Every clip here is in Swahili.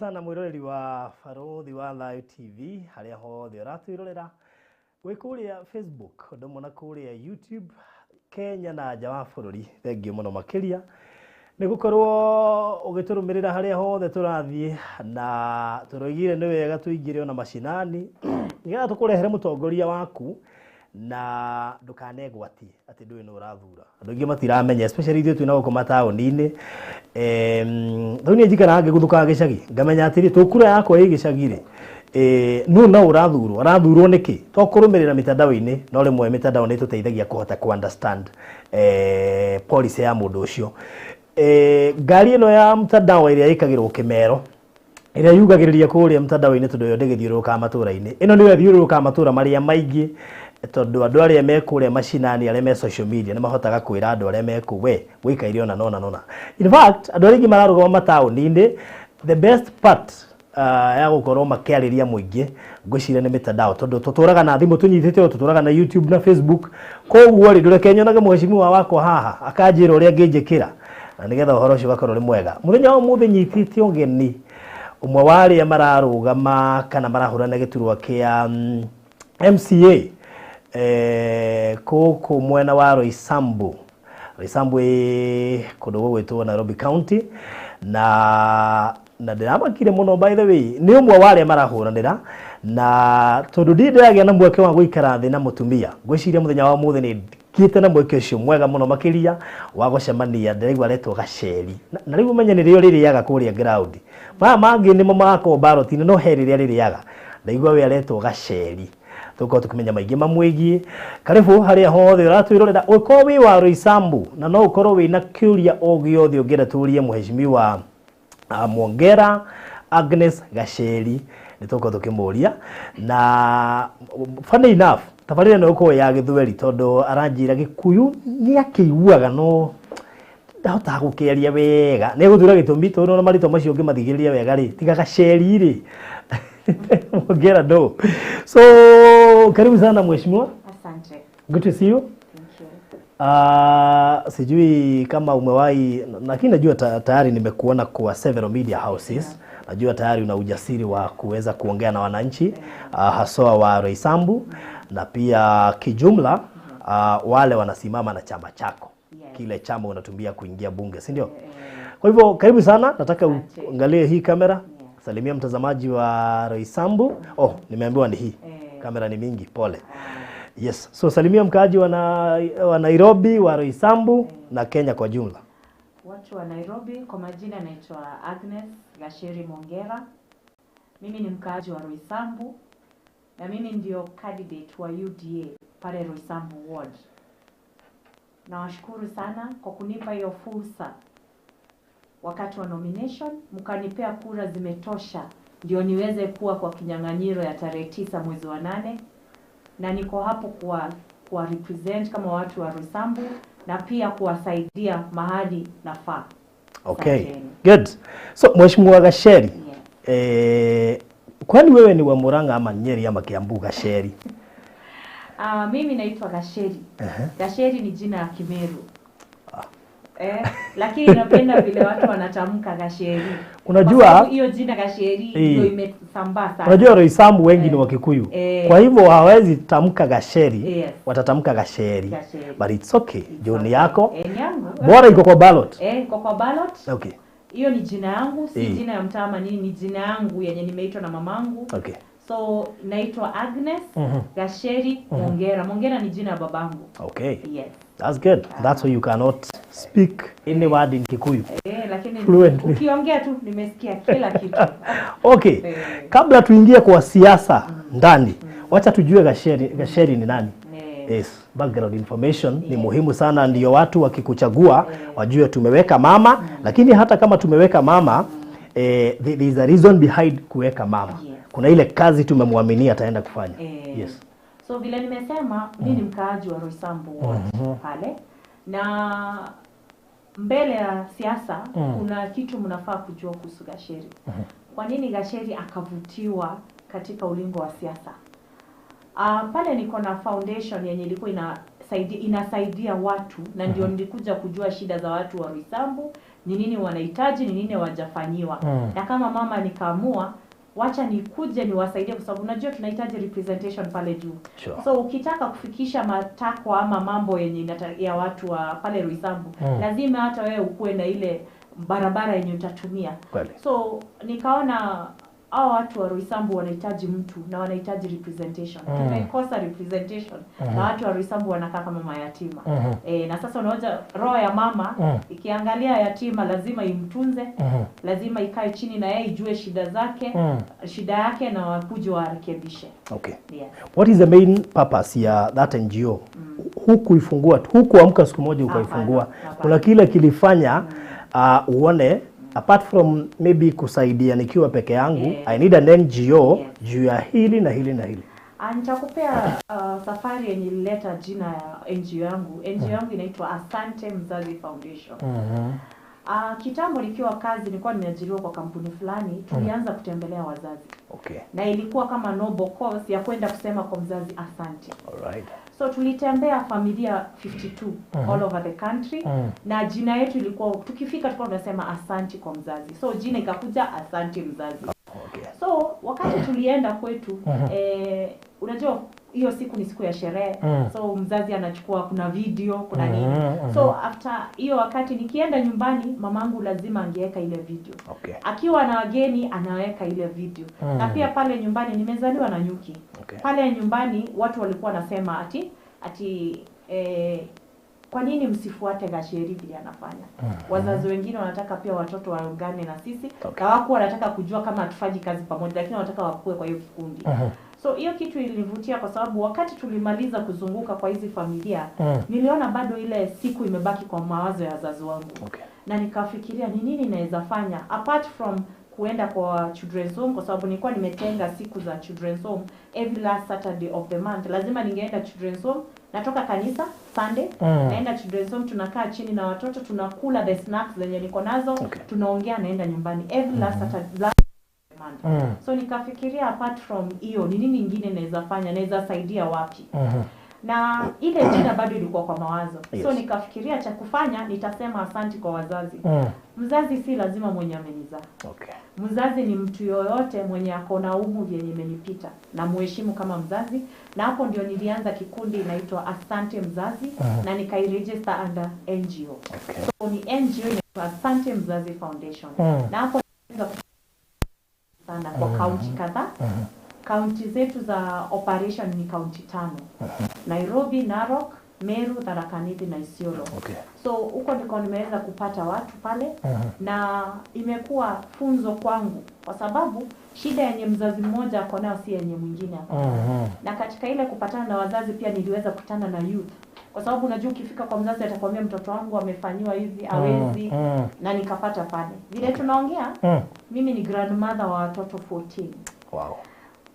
sana mwiroreri wa Farothi wa Live TV haria hothe uratwirorera wikuria Facebook ndomo na kuria YouTube Kenya na nja wa bururi thengio muno makiria nigukorwo ugiturumirira haria hothe turathie na turoigire ni wega tuingire ona mashinani nigetha tukurehere mutongoria waku na ndukanegwatie ati ndui no Urathuura andu ingi matiramenya especially ithu twina guko mataoni-ini thoni njikara ngiguthuka gicagi ngamenya atiri tukura yakwa igi gicagi nu no Urathuurwo niki tokurumirira mitandao-ini no rimwe mitandao ni tuteithagia kuhota ku understand policy ya mundu ucio ngari ino ya mtandao iria ikagirwo Kimero iria yugagiriria kuria mtandao-ini tundu yo ndigithiuruka matura-ini ino niwe thiuruka matura maria maingi tondu andu aria mekuria mashinani aria me social media ni mahotaga kwira andu aria meku we wikaire ona nona in fact andu aria mararugama mataoni-ini the best part ya gukorwo makiariria muingi ngwicira ni mitandao tondu tuturaga na thimu tunyithite tuturaga na YouTube na Facebook koguo ri ndureke nyonage muheshimiwa wako haha akanjira uria nginjikira na nigetha uhoro ucio gakorwo ri mwega muthenya wa muthi nyithite ugeni umwe wari mararugama kana marahurana giturwa kia MCA koko mwena wa Roysambu kundu gwitwo Nairobi County na ndiramakire muno by the way ni umwe wari marahuranira na tondu ndiragia na mweke wa guikara thi na mutumia ngwiciria muthenya wa muthi ni kiite na mweke ucio mwega muno makiria wa gucemania ndiraigwa retwo Gaceri na riu menye ni rio ririaga kuria ground mangi ni mamako ballot no heriria ririaga ndaigwa we aretwo Gaceri tuko tukumenya maingi mamwigie karibu haria hothe uratwirorera uko wi wa Roysambu na no ukorwo wina curia ogiothe ungira turie muheshimiwa Mwongera Agnes Gaceri nituko tukimuria na funny enough tabarire no uko ya githweri tondu aranjira Gikuyu ni akiiguaga no ndahota gukiaria wega ni guthura gitumi tondu na marito macio ngimathigiriria wega ri tiga Gaceri ri Mwongera do so karibu sana mheshimiwa. Asante. Good to see you. Thank you. Sijui kama umewahi lakini najua tayari nimekuona kwa several media houses. Najua tayari una ujasiri wa kuweza kuongea na wananchi haswa wa Roysambu na pia kijumla wale wanasimama na chama chako. Kile chama unatumia kuingia bunge, si ndio? Kwa hivyo karibu sana, nataka uangalie hii kamera. Salimia mtazamaji wa Roysambu. Oh, nimeambiwa ni hii. Kamera ni mingi, pole. Yes. So salimia mkaaji wa Nairobi, wa Roysambu na Kenya kwa jumla. Watu wa Nairobi, kwa majina naitwa Agnes Gaceri Mwongera. Mimi ni mkaaji wa Roysambu na mimi ndio candidate wa UDA pale Roysambu ward. Nawashukuru sana kwa kunipa hiyo fursa. Wakati wa nomination mkanipea kura zimetosha ndio niweze kuwa kwa kinyang'anyiro ya tarehe 9 mwezi wa 8 na niko hapo kwa represent kama watu wa Roysambu na pia kuwasaidia mahali nafaa. Okay. Good. So mheshimiwa Gaceri, kwani wewe ni wa Murang'a ama Nyeri ama Kiambu Gaceri? Mimi naitwa Gaceri. Gaceri ni jina la Kimeru. Lakini napenda vile watu wanatamka Gaceri. Unajua hiyo jina Gaceri ndio imesambaa sana. Unajua Roysambu wengi ni wa Kikuyu. Kwa hivyo hawezi tamka Gaceri, watatamka Gaceri. But it's okay. Joni yako. Bora iko kwa ballot. Iko kwa ballot. Okay. Hiyo ni jina yangu, si jina ya mtama ni jina yangu yenye nimeitwa na mamangu. Okay. So naitwa Agnes Gaceri Mwongera. Mwongera ni jina la babangu. Okay. Yes. That's good. That's why you cannot speak any word in Kikuyu. Lakini fluently. Ukiongea tu nimesikia kila kitu. Okay. Kabla tuingie kwa siasa ndani, wacha tujue Gaceri ni nani? Yes. Background information ni muhimu sana, ndio watu wakikuchagua wajue tumeweka mama, lakini hata kama tumeweka mama there is a reason behind kuweka mama. Kuna ile kazi tumemwaminia ataenda kufanya. Yes. So vile nimesema mimi ni mkaaji wa Roysambu pale na mbele ya siasa kuna kitu mnafaa kujua kuhusu Gaceri. Kwa nini Gaceri akavutiwa katika ulingo wa siasa? Pale niko na foundation yenye ilikuwa inasaidia watu na ndio nilikuja kujua shida za watu wa Roysambu ni nini wanahitaji, ni nini hawajafanyiwa. Na kama mama nikaamua wacha nikuje niwasaidie kwa sababu unajua tunahitaji representation pale juu. So ukitaka kufikisha matakwa ama mambo yenye ya watu wa pale Roysambu, lazima hata wewe ukuwe na ile barabara yenye utatumia. So nikaona hao watu wa Roysambu wanahitaji mtu na wanahitaji representation. Tumekosa representation na watu wa Roysambu wanakaa kama mayatima. Na sasa unaona roho ya mama ikiangalia yatima lazima imtunze, lazima ikae chini na yeye ijue shida zake, shida yake na wakuje warekebishe. Okay. Yeah. What is the main purpose ya that NGO? Hukuifungua, hukuamka siku moja ukaifungua. Kuna kile kilifanya uone apart from maybe kusaidia nikiwa peke yangu, I need an NGO juu ya hili na hili na hili. Nitakupea safari yenye ilileta jina ya NGO yangu. NGO yangu inaitwa Asante Mzazi Foundation. Kitambo nikiwa kazi nilikuwa nimeajiriwa kwa kampuni fulani, tulianza kutembelea wazazi. Okay. Na ilikuwa kama noble cause ya kwenda kusema kwa mzazi asante. Alright. So tulitembea familia 52 all over the country na jina yetu ilikuwa tukifika tulikuwa tunasema asante kwa mzazi. So jina ikakuja Asante Mzazi. Okay. So wakati tulienda kwetu unajua hiyo siku ni siku ya sherehe. So mzazi anachukua kuna video, kuna nini. So after hiyo wakati nikienda nyumbani mamangu lazima angeweka ile video. Okay. Akiwa na wageni anaweka ile video. Na pia pale nyumbani nimezaliwa na nyuki. Okay. Pale nyumbani watu walikuwa nasema ati kwa nini msifuate Gaceri vile anafanya? Wazazi wengine wanataka pia watoto waungane na sisi. Okay. Na wako wanataka kujua kama hatufanyi kazi pamoja lakini wanataka wakue kwa hiyo kikundi. So hiyo kitu ilinivutia kwa sababu wakati tulimaliza kuzunguka kwa hizi familia, niliona bado ile siku imebaki kwa mawazo ya wazazi wangu. Okay. Na nikafikiria ni nini naweza fanya apart from kuenda kwa children's home kwa sababu nilikuwa nimetenga siku za children's home every last Saturday of the month. Lazima ningeenda children's home, natoka kanisa Sunday, naenda children's home, tunakaa chini na watoto, tunakula the snacks zenye niko nazo, tunaongea, naenda nyumbani every last Saturday. So nikafikiria apart from hiyo ni nini nyingine naweza fanya, naweza saidia wapi. Na ile jina bado ilikuwa kwa mawazo. So nikafikiria cha kufanya nitasema asante kwa wazazi. Mzazi si lazima mwenye amenizaa. Okay. Mzazi ni mtu yoyote mwenye akona umri yenye imenipita na muheshimu kama mzazi. Na hapo ndio nilianza kikundi inaitwa Asante Mzazi na nikairegister under NGO. Okay. So ni NGO inaitwa Asante Mzazi Foundation. Na hapo sana kwa kaunti kadhaa. Kaunti zetu za operation ni kaunti 5. Nairobi, Narok, Meru, Tharaka Nithi na Isiolo. Okay. So huko ndiko nimeweza kupata watu pale na imekuwa funzo kwangu kwa sababu shida yenye mzazi mmoja ako nayo si yenye mwingine hapo. Na katika ile kupatana na wazazi pia niliweza kukutana na youth. Kwa sababu unajua ukifika kwa mzazi atakwambia mtoto wangu amefanywa hivi, hawezi na nikapata pale. Vile tunaongea, mimi ni grandmother wa watoto 14. Wow.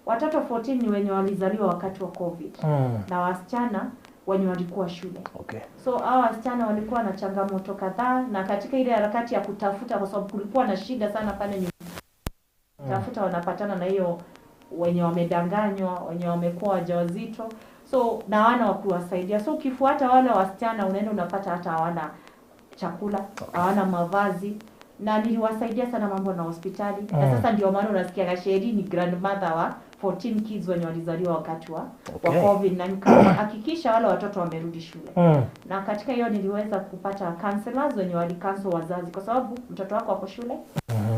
Watoto 14 ni wenye walizaliwa wakati wa COVID. Na wasichana wenye walikuwa shule. Okay. So hao wasichana walikuwa na changamoto kadhaa na katika ile harakati ya kutafuta kwa sababu kulikuwa na shida sana pale nyumbani. Tafuta wanapatana na hiyo wenye wamedanganywa, wenye wamekuwa wajawazito. So na wana wa kuwasaidia. So ukifuata wale wasichana unaenda unapata hata hawana chakula, hawana mavazi. Na niliwasaidia sana mambo na hospitali. Na sasa ndio maana unasikia Gaceri ni grandmother wa 14 kids wenye walizaliwa wakati wa COVID na nikahakikisha wale watoto wamerudi shule. Na katika hiyo niliweza kupata counselors wenye walikansel wazazi kwa sababu mtoto wako wako shule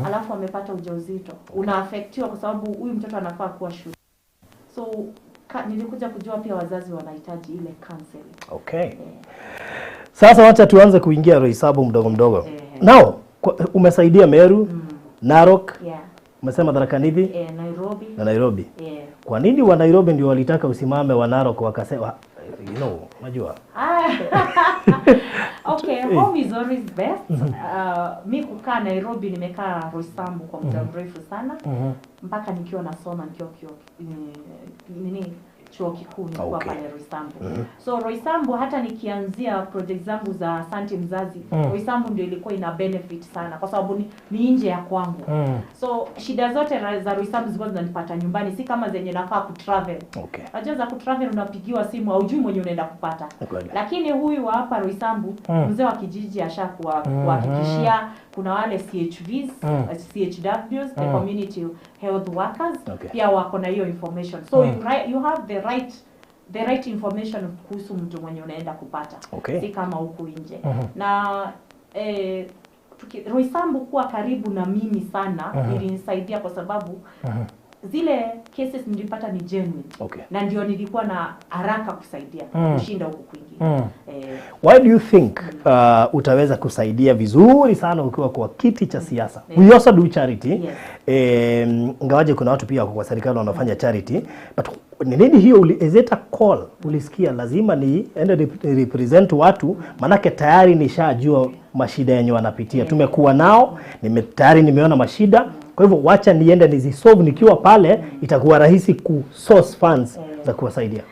alafu amepata ujauzito. Unaafektiwa kwa sababu huyu mtoto anafaa kuwa shule. So nilikuja kujua pia wazazi wanahitaji ile counseling. Okay. Sasa wacha tuanze kuingia Roysambu mdogo mdogo. Now umesaidia Meru, Narok, umesema Tharaka Nithi, Nairobi. Na Nairobi. Kwa nini wa Nairobi ndio walitaka usimame, wa Narok wakasema unajua? Okay, home is always best. Mimi kukaa Nairobi nimekaa Roysambu kwa muda mrefu sana. Mpaka nikiwa nasoma nikiwa chuo kikuu nilikuwa pale Roysambu. So Roysambu hata nikianzia project zangu za Asante Mzazi, Roysambu ndio ilikuwa ina benefit sana kwa sababu ni nje ya kwangu. So shida zote za Roysambu zilikuwa zinanipata nyumbani, si kama zenye nafaa kutravel. Unajua za kutravel unapigiwa simu au hujui mwenye unaenda kupata. Lakini huyu wa hapa Roysambu, mzee wa kijiji ashakuwa kuhakikishia kuna wale CHVs, CHWs, the community health workers, pia wako na hiyo information. So you have the right information kuhusu mtu mwenye unaenda kupata. Si kama huku nje. Na Roysambu kuwa karibu na mimi sana ilinisaidia kwa sababu zile cases nilipata ni genuine. Na ndio nilikuwa na haraka kusaidia kushinda huku kwingine. Why do you think utaweza kusaidia vizuri sana ukiwa kwa kiti cha siasa? We also do charity. Ngawaje kuna watu pia kwa serikali wanafanya charity, but ni nini hiyo ulizeta call? Ulisikia lazima ni ende represent watu, manake tayari nishajua mashida yenye wanapitia. Tumekuwa nao, tayari nimeona mashida. Kwa hivyo wacha niende nizisolve nikiwa pale, itakuwa rahisi ku source funds za kuwasaidia.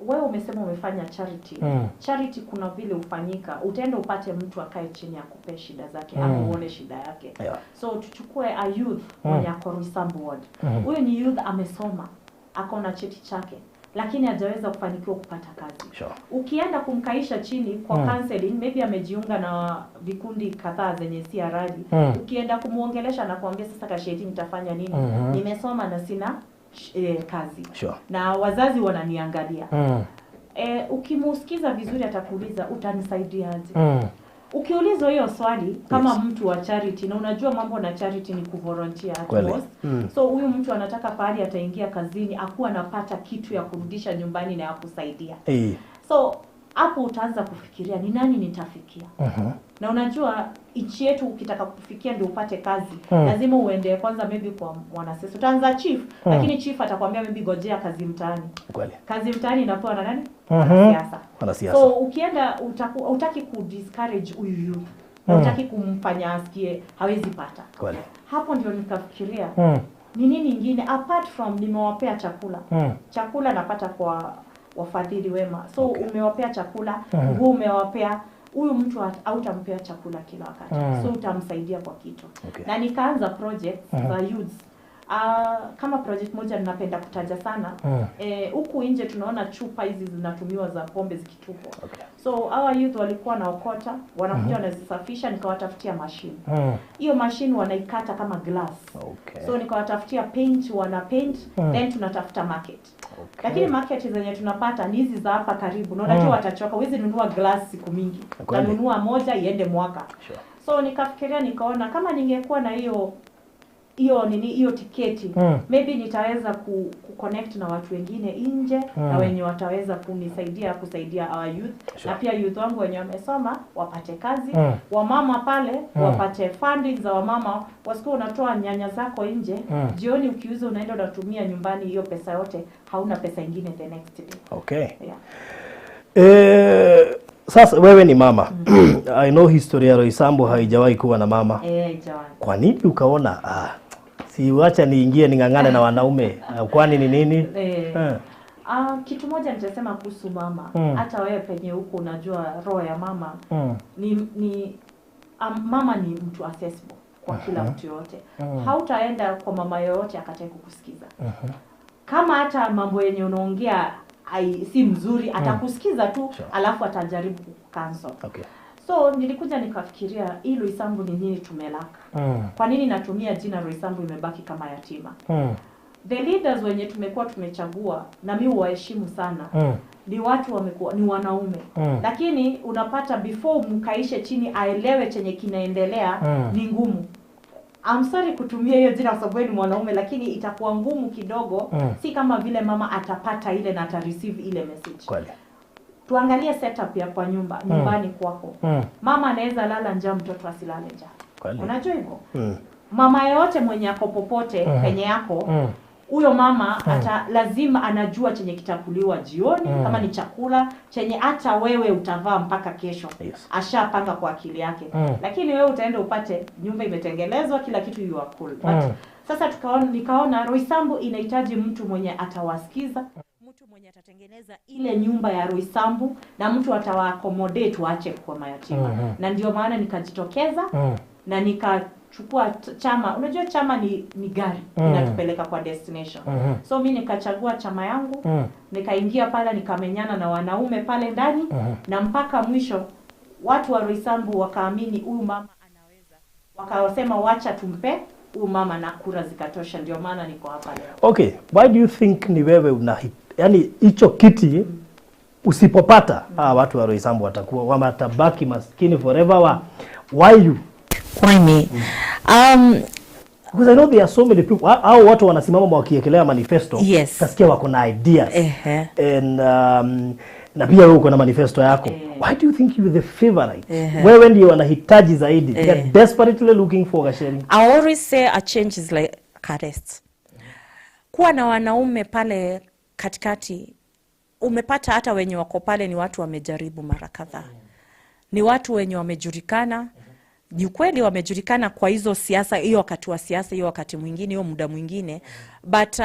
Wewe umesema umefanya charity. Charity kuna vile ufanyika. Utaenda upate mtu akae chini akupe shida zake, uone shida yake. So tuchukue a youth mwenye ako Roysambu ward. Huyo ni youth amesoma, ako na cheti chake, lakini hajaweza kufanikiwa kupata kazi. Ukienda kumkaisha chini kwa counseling, maybe amejiunga na vikundi kadhaa zenye si halali. Ukienda kumuongelesha na kuambia sasa kasheti nitafanya nini? Nimesoma na sina kazi. Na wazazi wananiangalia. Ukimusikiza vizuri atakuuliza utanisaidiaje? Ukiulizwa hiyo swali kama mtu wa charity, na unajua mambo na charity ni kuvolunteer so huyu mtu anataka pahali ataingia kazini akuwa anapata kitu ya kurudisha nyumbani na ya kusaidia. So hapo utaanza kufikiria ni nani nitafikia. Na unajua nchi yetu ukitaka kufikia ndio upate kazi, lazima uende kwanza maybe kwa mwanasiasa. Utaanza chief, lakini chief atakwambia maybe gojea kazi mtaani. Kazi mtaani inapewa na nani? Wanasiasa. So ukienda utaki ku discourage huyu youth. Utaki kumfanya asikie hawezi pata. Hapo ndio nikafikiria ni nini ingine apart from nimewapea chakula. Chakula napata kwa wafadhili wema. So umewapea chakula, nguo umewapea, huyu mtu hautampea chakula kila wakati. So utamsaidia kwa kitu. Na nikaanza project za youth. Kama project moja ninapenda kutaja sana. Huku nje tunaona chupa hizi zinatumiwa za pombe zikitupwa. So our youth walikuwa naokota, wanakuja wanazisafisha, nikawatafutia machine. Hiyo machine wanaikata kama glass. So nikawatafutia paint, wana paint, then tunatafuta market. Lakini market zenye tunapata ni hizi za hapa karibu. Na unajua watachoka, huwezi nunua glass siku mingi. Utanunua moja iende mwaka. So nikafikiria nikaona kama ningekuwa na hiyo tiketi, maybe nitaweza kuconnect na watu wengine nje na wenye wataweza kusaidia our youth. Na pia youth wangu wenye wamesoma wapate kazi, wamama pale wapate funding za wamama, wasikuwa unatoa nyanya zako nje, jioni ukiuza unaenda unatumia nyumbani hiyo pesa yote, hauna pesa nyingine the next day. Sasa wewe ni mama. I know historia Roysambu haijawahi kuwa na mama. Haijawahi. Kwa nini ukaona si wacha niingie ningangane na wanaume? Kwani ni nini? Kitu moja nitasema kuhusu mama. Hata wewe penye huko unajua roho ya mama. Mama ni mtu accessible kwa kila mtu yote. Hautaenda kwa mama yoyote akatae kukusikiza. Kama hata mambo yenye unaongea si mzuri, atakusikiza tu, alafu atajaribu kucancel. So nilikuja nikafikiria hii Roysambu ni nini tumelaka. Kwa nini natumia jina Roysambu imebaki kama yatima? The leaders wenye tumekuwa tumechagua, na mimi huwaheshimu sana, ni watu wamekuwa ni wanaume. Lakini unapata before mkaishe chini aelewe chenye kinaendelea ni ngumu. I'm sorry kutumia hiyo jina kwa sababu ni mwanaume, lakini itakuwa ngumu kidogo. Si kama vile mama atapata ile na atareceive ile message. Tuangalie setup ya kwa nyumbani kwako. Mama anaweza lala njaa, mtoto asilale njaa. Unajua hivyo? Mama yote mwenye ako popote penye yako, huyo mama lazima anajua chenye kitakuliwa jioni, kama ni chakula chenye hata wewe utavaa mpaka kesho. Ashapanga kwa akili yake. Lakini wewe utaenda upate nyumba imetengenezwa, kila kitu you are cool. But Sasa nikaona Roysambu inahitaji mtu mwenye atawasikiza, mtu mwenye atatengeneza ile nyumba ya Roysambu, na mtu atawa-accommodate waache kwa mayatima. Na ndio maana nikajitokeza na nikachukua chama. Unajua chama ni gari inatupeleka kwa destination. So mimi nikachagua chama yangu, nikaingia pale, nikamenyana na wanaume pale ndani, na mpaka mwisho watu wa Roysambu wakaamini huyu mama anaweza. Wakawasema wacha tumpe huyu mama, na kura zikatosha, ndio maana niko hapa leo. Okay, why do you think ni wewe yani hicho kiti usipopata watu wa Roysambu watakuwa watabaki maskini forever? Why you? Why me? Because I know there are so many people, hao watu wanasimama wakiekelea manifesto. Yes. Kasikia wako na ideas. And na pia wewe uko na manifesto yako. Why do you think you are the favorite? Wewe ndio wanahitaji zaidi. They are desperately looking for Gaceri. I always say a change is like a rest. Kuwa na wanaume pale katikati, umepata hata wenye wako pale ni watu wamejaribu mara kadhaa. Ni watu wenye wamejulikana. Ni kweli wamejulikana kwa hizo siasa, hiyo wakati wa siasa, hiyo wakati mwingine, hiyo muda mwingine. But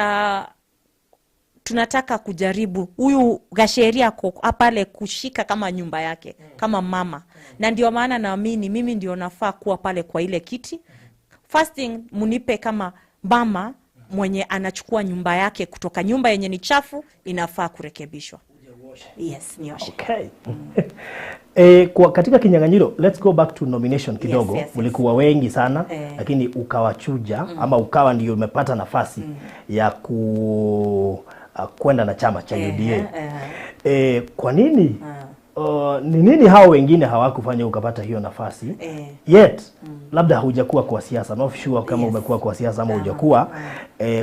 tunataka kujaribu huyu Gaceri ako pale kushika kama nyumba yake, kama mama. Na ndio maana naamini mimi ndio nafaa kuwa pale kwa ile kiti. First thing, munipe kama mama mwenye anachukua nyumba yake kutoka nyumba yenye ni chafu, inafaa kurekebishwa. Yes, nioshe. Okay. Kwa katika kinyang'anyiro, let's go back to nomination kidogo. Mlikuwa wengi sana, lakini ukawachuja ama ukawa ndio umepata nafasi ya kwenda na chama cha UDA. Kwa nini? Ni nini hao wengine hawakufanya ukapata hiyo nafasi? Yet labda hujakuwa kwa siasa. Not sure kama umekuwa kwa siasa ama hujakuwa.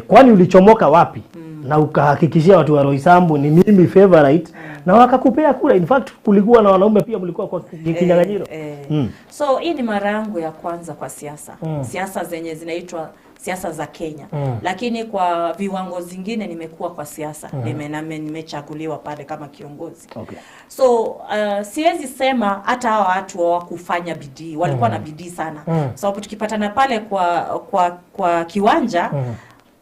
Kwani ulichomoka wapi? Na ukahakikishia watu wa Roysambu ni mimi favorite, na wakakupea kura. In fact kulikuwa na wanaume pia mlikuwa kwa kinyang'anyiro. So hii ni mara yangu ya kwanza kwa siasa. Siasa zenye zinaitwa siasa za Kenya. Lakini kwa viwango zingine nimekuwa kwa siasa. Nimechaguliwa pale kama kiongozi. Okay. So siwezi sema hata hao watu hawakufanya bidii. Walikuwa na bidii sana. Sababu tukipatana pale kwa kiwanja,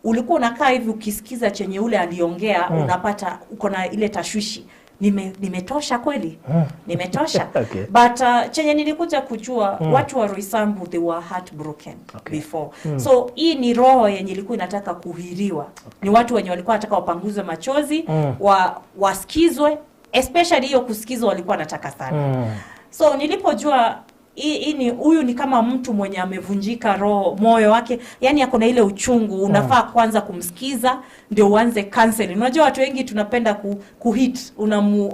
ulikuwa unakaa hivi ukisikiza chenye ule aliongea, unapata uko na ile tashwishi. Nimetosha kweli? Nimetosha. Okay. But chenye nilikuja kujua watu wa Roysambu, they were heartbroken before. So hii ni roho yenye ilikuwa inataka kuhiriwa. Ni watu wenye walikuwa wanataka wapanguze machozi, wasikizwe, especially hiyo kusikizwa walikuwa wanataka sana. So nilipojua huyu ni kama mtu mwenye amevunjika roho, moyo wake, yani ako na ile uchungu, unafaa kwanza kumsikiza ndio uanze cancel. Unajua watu wengi tunapenda kuhit,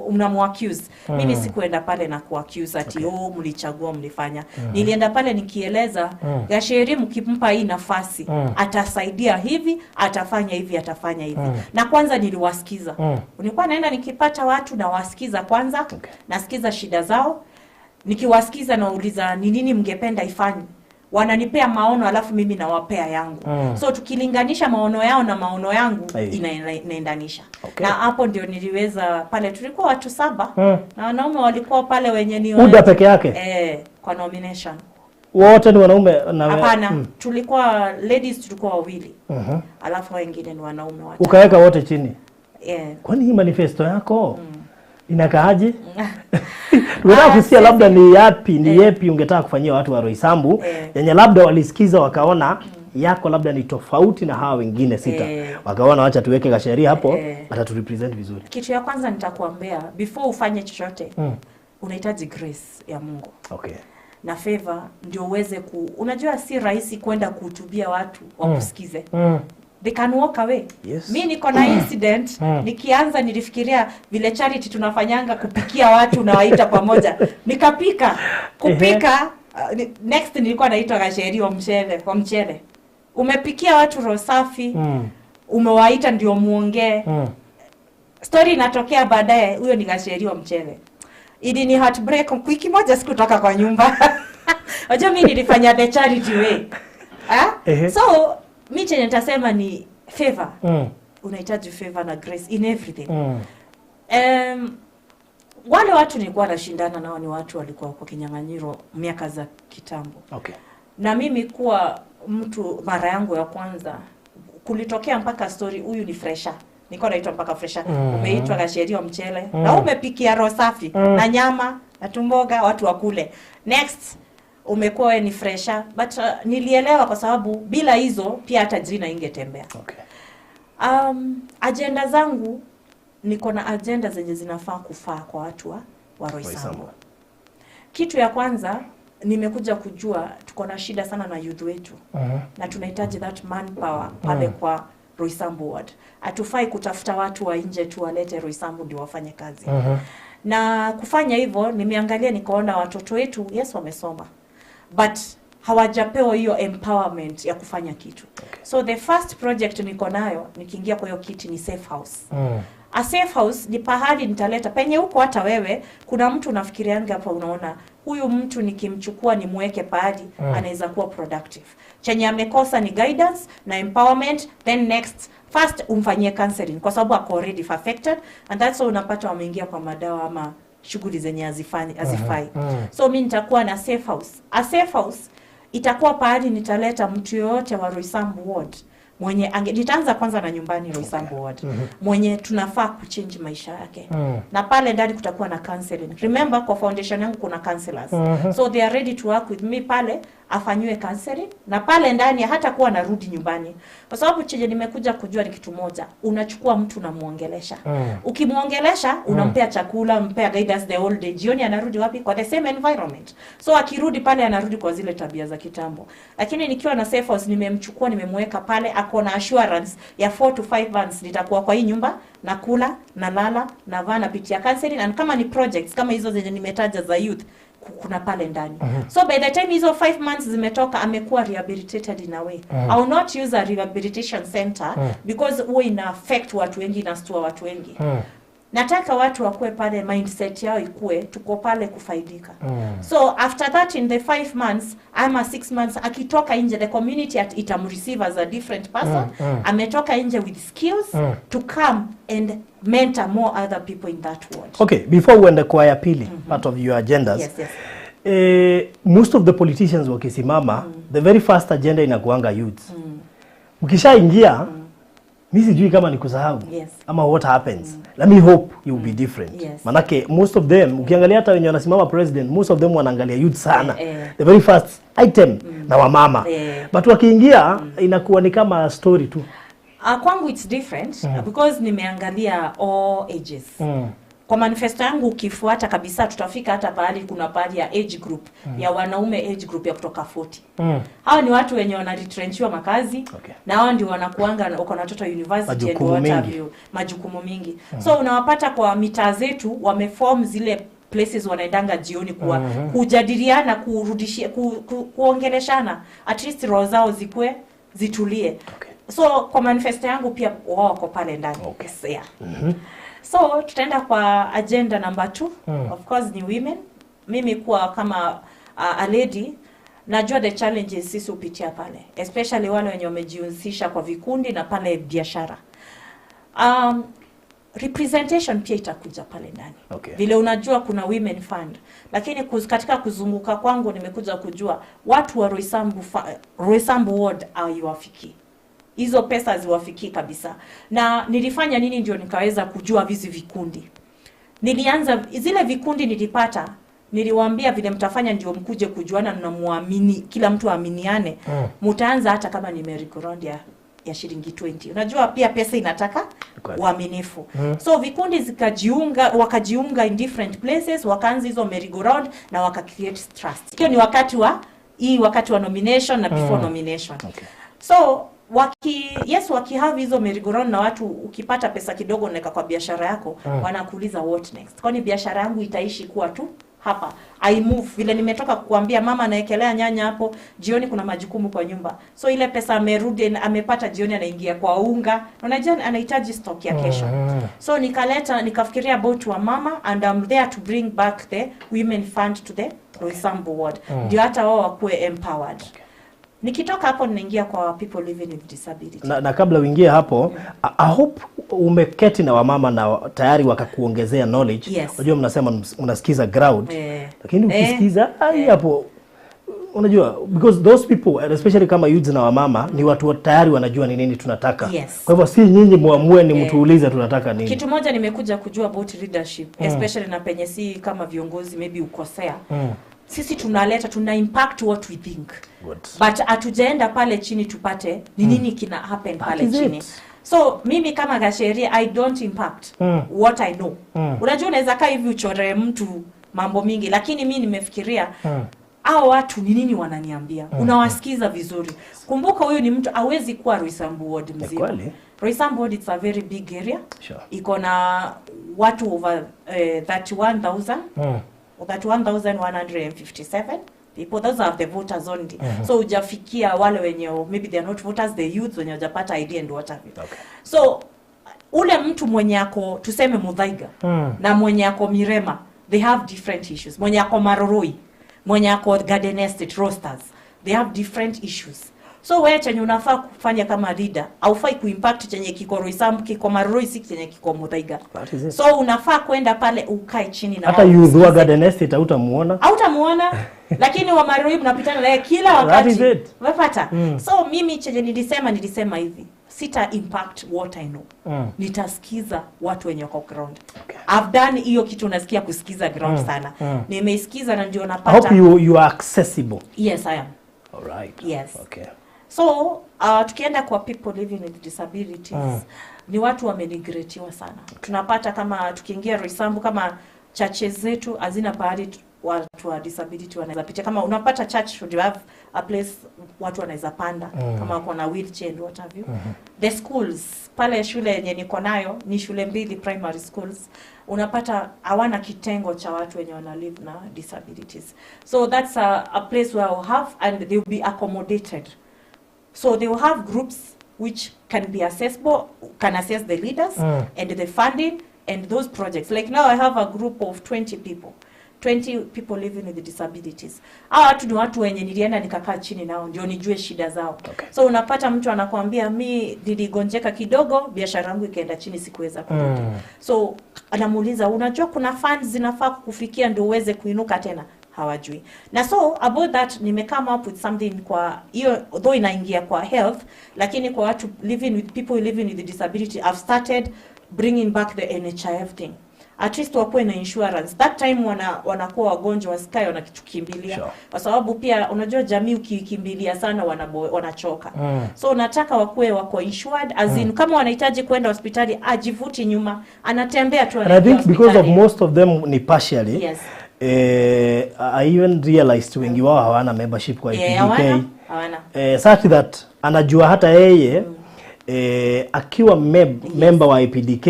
unamuaccuse. Mimi sikuenda pale na kuaccuse ati mlichagua mlifanya. Nilienda pale nikieleza Gaceri mkimpa hii nafasi atasaidia hivi, atafanya hivi, atafanya hivi. Na kwanza niliwasikiza. Nilikuwa naenda nikipata watu na wasikiza kwanza, nasikiza shida zao. Nikiwasikiza nauliza ni nini mngependa ifanye. Wananipea maono alafu mimi nawapea yangu. So tukilinganisha maono yao na maono yangu inaendanisha. Na hapo ndio niliweza pale, tulikuwa watu 7 na wanaume walikuwa pale wenye ni Uda peke yake. Kwa nomination. Wote ni wanaume na hapana, tulikuwa ladies tulikuwa 2. Alafu wengine ni wanaume 3. Ukaweka wote chini. Kwani hii manifesto yako inakaaje? Tunataka kusikia labda ni yapi ungetaka kufanyia watu wa Roysambu yenye labda walisikiza wakaona yako labda ni tofauti na hawa wengine 6. Wakaona acha tuweke Gaceri hapo ataturepresent vizuri. Kitu ya kwanza nitakuambia, before ufanye chochote unahitaji grace ya Mungu. Okay. Na favor ndio uweze unajua si rahisi kwenda kuhutubia watu wakusikize. They can walk away. Yes. Mimi niko na incident, nikianza nilifikiria vile charity tunafanyanga kupikia watu na waita pamoja. Nikapika, kupika, next nilikuwa naitwa Gaceri wa mchele. Umepikia watu roho safi, umewaita ndio muongee. Story inatokea baadaye, huyo ni Gaceri wa mchele. Ili ni heartbreak, wiki moja sikutoka kwa nyumba. Unajua mimi nilifanya the charity way. So mimi chenye nitasema ni favor. Unahitaji favor na grace in everything. Wale watu nilikuwa nashindana nao ni watu walikuwa kwa kinyang'anyiro miaka za kitambo. Okay. Na mimi kuwa mtu mara yangu ya kwanza kulitokea mpaka story, huyu ni fresha. Niko naitwa mpaka fresha. Umeitwa Gaceri wa mchele na umepikia roho safi na nyama na tumboga watu wakule. Next umekuwa wewe ni fresha, but nilielewa kwa sababu bila hizo pia hata jina ingetembea. Okay. Agenda zangu niko na agenda zenye zinafaa kufaa kwa watu wa Roysambu. Kitu ya kwanza nimekuja kujua tuko na shida sana na youth wetu. Na tunahitaji that manpower pale kwa Roysambu ward. Hatufai kutafuta watu wa nje tu walete Roysambu ndio wafanye kazi. Na kufanya hivyo nimeangalia nikaona watoto wetu yes wamesoma, but hawajapewa hiyo empowerment ya kufanya kitu. Okay. So the first project niko nayo nikiingia kwa hiyo kiti ni safe house. A safe house ni pahali nitaleta penye huko hata wewe kuna mtu unafikirianga hapa unaona huyu mtu nikimchukua nimweke pahali anaweza kuwa productive. Chenye amekosa ni guidance na empowerment, then next first umfanyie counseling kwa sababu ako already affected, and that's why unapata wameingia kwa madawa ama shughuli zenye hazifai. So mimi nitakuwa na safe house. A safe house itakuwa pahali nitaleta mtu yote wa Roysambu ward mwenye nitaanza kwanza na nyumbani Roysambu ward mwenye tunafaa kuchange maisha yake. Na pale ndani kutakuwa na counseling. Remember kwa foundation yangu kuna counselors. So they are ready to work with me pale afanywe counseling, na pale ndani hata kuwa narudi nyumbani. Kwa sababu chenye nimekuja kujua ni kitu moja, unachukua mtu na muongelesha. Ukimuongelesha unampea chakula, unampea guidance the whole day. Jioni anarudi wapi? Kwa the same environment. So akirudi pale anarudi kwa zile tabia za kitambo. Lakini nikiwa na safe house nimemchukua nimemweka pale ako na assurance ya 4 to 5 months nitakuwa kwa hii nyumba nakula, nalala, navaa, napitia counseling, and kama ni projects kama hizo zenye nimetaja za youth kuna pale ndani. So by the time hizo 5 months zimetoka amekuwa rehabilitated in a way. I will not use a rehabilitation center because huwa ina affect watu wengi na stua watu wengi. Nataka watu wakue pale mindset yao ikue tuko pale kufaidika. So after that in the 5 months ama 6 months akitoka nje the community itamreceive as a different person. Ametoka nje with skills to come and mentor more other people in that world. Okay, before we end kwa ya pili part of your agendas. Yes. Most of the politicians wakisimama the very first agenda inakuanga youth. Ukishaingia mimi sijui kama nikusahau ama what happens. Let me hope you will be different. Manake most of them ukiangalia hata wenye wanasimama president most of them wanaangalia youth sana. The very first item na wamama. But wakiingia inakuwa ni kama story tu. Kwangu it's different because nimeangalia all ages. Kwa manifesto yangu ukifuata kabisa tutafika hata pahali kuna pahali ya age group ya wanaume age group ya kutoka 40. Hao ni watu wenye wana retrenchiwa makazi na hao ndio wanakuanga uko na watoto university and what have you, majukumu mingi. So unawapata kwa mitaa zetu wameform zile places wanaendanga jioni kwa kujadiliana, kurudishia kuongeleshana, at least roho zao zitulie. So kwa manifesto yangu pia wao wako pale ndani. So tutaenda kwa agenda number 2. Of course ni women. Mimi kuwa kama a lady najua the challenges sisi upitia pale, especially wale wenye wamejihusisha kwa vikundi na pale biashara. Representation pia itakuja pale ndani. Vile unajua kuna women fund, lakini katika kuzunguka kwangu nimekuja kujua watu wa Roysambu ward hawafiki. Hizo pesa ziwafiki kabisa. Na nilifanya nini ndio nikaweza kujua vizi vikundi? Nilianza zile vikundi nilipata, niliwaambia vile mtafanya ndio mkuje kujuana na muamini, kila mtu aaminiane. Mtaanza hata kama ni merry-go-round ya shilingi 20. Unajua pia pesa inataka uaminifu. So vikundi wakajiunga in different places, wakaanza hizo merry-go-round na waka-create trust. Hiyo ni wakati wa nomination na before nomination. So waki have hizo merry-go-round na watu ukipata pesa kidogo unaweka kwa biashara yako, wanakuuliza what next. Kwani biashara yangu itaishi kuwa tu hapa? I move vile nimetoka kukuambia mama anaekelea nyanya hapo, jioni kuna majukumu kwa nyumba. So ile pesa amerudi amepata jioni anaingia kwa unga. Unajua anahitaji stock ya kesho. So nikafikiria about wa mama, and I'm there to bring back the women fund to the Roysambu ward. Ndio hata wao wakuwe empowered. Nikitoka hapo ninaingia kwa people living with disability. Na kabla uingie hapo, I hope umeketi na wamama na tayari wakakuongezea knowledge. Unajua mnasema mnasikiza ground. Lakini ukisikiza hapo unajua because those people and especially kama youths na wamama ni watu tayari wanajua ni nini tunataka. Yes. Kwa hivyo si nyinyi muamue ni mtuulize tunataka nini. Kitu moja nimekuja kujua about leadership, especially na penye si kama viongozi maybe ukosea. Sisi tuna impact what we think. Good. But hatujaenda pale chini tupate ni nini kina happen pale chini. So mimi kama Gaceri I don't impact what I know. Unajua unaweza kaa hivi uchore mtu mambo mingi, lakini mimi nimefikiria hao watu ni nini wananiambia. Unawasikiza vizuri. Kumbuka huyu ni mtu hawezi kuwa Roysambu ward mzima. Roysambu ward it's a very big area. Sure. Iko na watu over 31,000. 31,157 people. Those are the voters only. So hujafikia wale wenye maybe they are not voters, the youth wenye hujapata ID and what have you. Okay. So ule mtu mwenye ako tuseme Muthaiga na mwenye ako Mirema, they have different issues. Mwenye ako Maroroi, mwenye ako Garden Estate, Roasters, they have different issues. So wewe chenye unafaa kufanya kama leader, haufai kuimpact chenye kiko Roysambu, kiko Maroroi, si chenye kiko Muthaiga. So unafaa kwenda pale ukae chini na hata Urathuura Garden Estate hautamuona. Lakini wa Maroroi mnapitana naye kila wakati. Unapata? So mimi chenye nilisema hivi, sita impact what I know. Nitasikiza watu wenye wako ground. Okay. I've done hiyo kitu, unasikia kusikiza ground sana. Nimeisikiza na ndio napata. I hope you are accessible. Yes, I am. All right. Yes. Okay. So, tukienda kwa people living with disabilities, ni watu wamenigretiwa sana. Tunapata kama tukiingia Roysambu kama churches zetu hazina pahali watu wa disability wanaweza pitia. Kama unapata church should have a place watu wanaweza panda kama wako na wheelchair and what have you. The schools, pale shule yenye niko nayo ni shule 2 primary schools. Unapata hawana kitengo cha watu wenye wana live na disabilities. So that's a place where we'll have and they will be accommodated. So they will have groups which can be accessible, can assess the leaders and the funding and those projects. Like now I have a group of 20 people living with disabilities. Hawa watu ni watu wenye nilienda nikakaa chini nao ndio nijue shida zao. Okay. So unapata mtu anakuambia mi niligonjeka kidogo, biashara yangu ikaenda chini, sikuweza kurudi. So anamuuliza unajua kuna funds zinafaa kukufikia ndio uweze kuinuka tena. Hawajui. Na so about that nimekama up with something kwa hiyo, though inaingia kwa health, lakini kwa watu people living with disability, I've started bringing back the NHIF thing. At least wakuwe na insurance. That time wanakuwa wagonjwa wasikae wanakitukimbilia. Sure. Kwa sababu pia unajua jamii ukikimbilia sana wanachoka. So nataka wakuwe wako insured as in kama wanahitaji kwenda hospitali ajivuti nyuma, anatembea tu anaenda hospitali. And I think because of most of them ni partially. Yes. I even realized wengi wao hawana membership kwa IPDK. Hawana. Such that anajua hata yeye akiwa member wa IPDK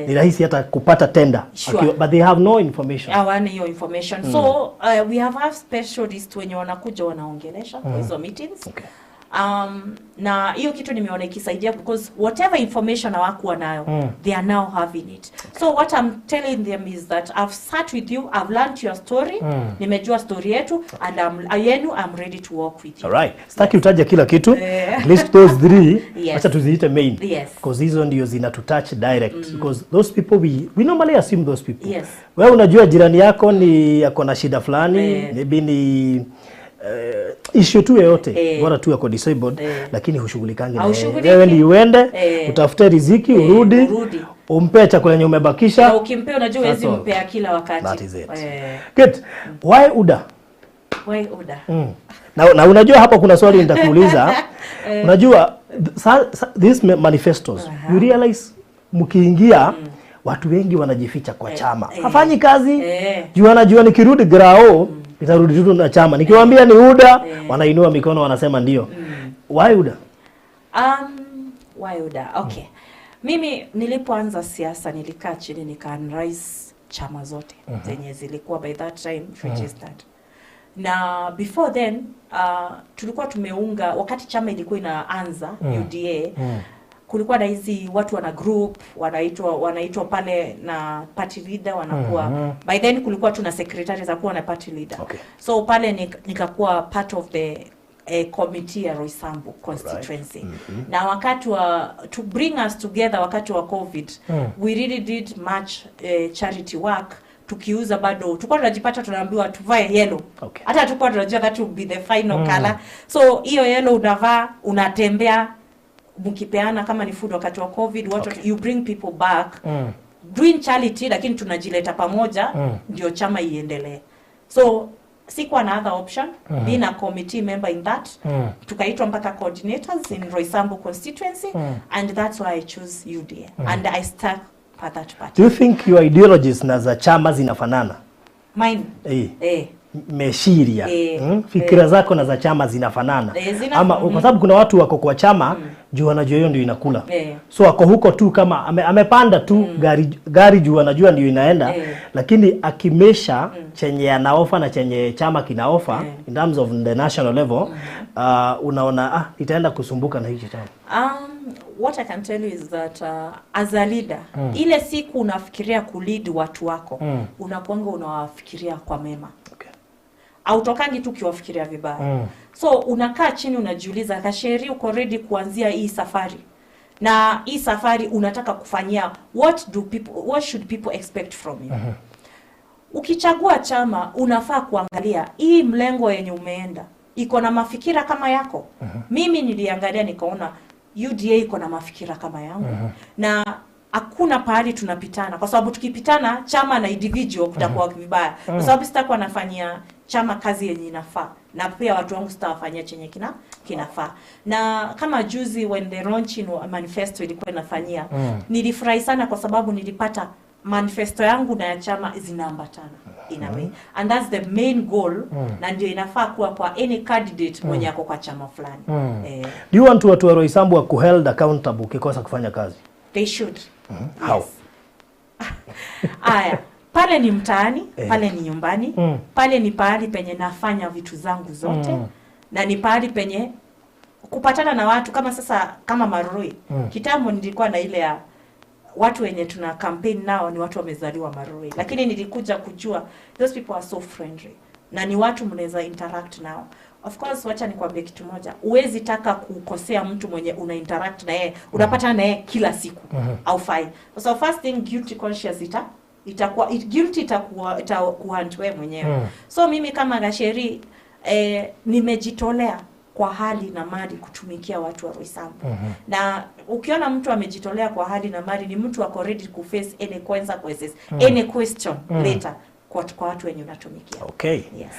ni rahisi hata kupata tender. Sure. But they have no information. Hawana hiyo information. So we have specialists wenye wanakuja wanaongelesha kwa hizo meetings. Okay. Na hiyo kitu nimeona ikisaidia because whatever information hawakuwa nayo they are now having it. Okay. So what I'm telling them is that I've sat with you, I've learned your story, nimejua story yetu and I'm ready to work with you. All right. Sitaki utaje kila kitu. At least those 3 acha tuziite main. Yes. Because hizo ndio zina to touch direct because those people we normally assume those people. Yes. Wewe unajua jirani yako ni yako na shida fulani, maybe ni issue tu yote bora tu yako disabled lakini hushughulikangi na wewe ni uende utafute riziki urudi umpe chakula yenye umebakisha na ukimpea unajua huwezi mpea kila wakati. That is it. Good. Why UDA? Na unajua hapa kuna swali nitakuuliza. Unajua these manifestos you realize mkiingia watu wengi wanajificha kwa chama. Hafanyi kazi. Jua anajua nikirudi grao nitarudi tu na chama. Nikiwaambia ni UDA wanainua mikono wanasema ndio. Why UDA? Why UDA? Okay. Mimi nilipoanza siasa nilikaa chini nikaanalyze chama zote zenye zilikuwa by that time registered. Na before then tulikuwa tumeunga wakati chama ilikuwa inaanza UDA kulikuwa na hizi watu wana group wanaitwa pale na party leader wanakuwa by then kulikuwa tuna secretary za kuwa na party leader. Okay. So pale nikakuwa part of the committee ya Roysambu constituency. Right. Na wakati to bring us together wakati wa COVID we really did much charity work tukiuza bado tulikuwa tunajipata tunaambiwa tuvae yellow. Okay. Hata tulikuwa tunajua that would be the final color. So hiyo yellow unavaa, unatembea mkipeana kama ni food wakati wa COVID, you bring people back. Doing charity, lakini tunajileta pamoja ndio chama iendelee. So sikuwa na other option, being a committee member in that. Tukaitwa mpaka coordinators in Roysambu constituency, and that's why I chose UDA. And I stuck for that party. Do you think your ideologies na za chama zinafanana? Mine? Meshiria. Fikira zako na za chama zinafanana. Ama kwa sababu kuna watu wako kwa chama juu wanajua hiyo ndio inakula. So wako huko tu kama amepanda tu gari juu anajua ndio inaenda, lakini akimesha chenye anaofa na chenye chama kinaofa in terms of the national level, unaona itaenda kusumbuka na hicho chama. What I can tell you is that as a leader, ile siku unafikiria kulead watu wako, unakuanga unawafikiria kwa mema. Autokangi tu kiwafikiria vibaya. So unakaa chini unajiuliza, Gaceri uko ready kuanzia hii safari? Na hii safari unataka kufanyia what should people expect from you? Ukichagua chama unafaa kuangalia hii mlengo yenye umeenda iko na mafikira kama yako. Mimi niliangalia nikaona UDA iko na mafikira kama yangu. Na hakuna pahali tunapitana, kwa sababu tukipitana chama na individual kutakuwa vibaya. Kwa sababu sitakuwa nafanyia chama kazi yenye inafaa, na pia watu wangu sitawafanyia chenye kinafaa. Na kama juzi when the launching manifesto ilikuwa inafanyia, nilifurahi sana kwa sababu nilipata manifesto yangu na ya chama zinaambatana in a way. And that's the main goal, na ndio inafaa kuwa kwa any candidate mwenye ako kwa chama fulani. Do you want watu wa Roysambu wa kuheld accountable ukikosa kufanya kazi? They should. How? Yes. Aya, pale ni mtaani, pale ni nyumbani, pale ni pahali penye nafanya vitu zangu zote, na ni pahali penye kupatana na watu kama sasa kama Mararugama. Kitambo nilikuwa na ile ya watu wenye tuna campaign nao ni watu wamezaliwa Mararugama. Lakini nilikuja kujua those people are so friendly. Na ni watu mnaweza interact nao. Of course, wacha nikwambie kitu moja. Uwezi taka kukosea mtu mwenye una interact na yeye, unapata na yeye kila siku au fai. So first thing, guilty conscious itakuwa wewe mwenyewe. So mimi kama Gaceri nimejitolea kwa hali na mali kutumikia watu wa Roysambu. Na ukiona mtu amejitolea kwa hali na mali, ni mtu wako ready to face any consequences, any question later kwa watu wenye unatumikia. Okay. Yes.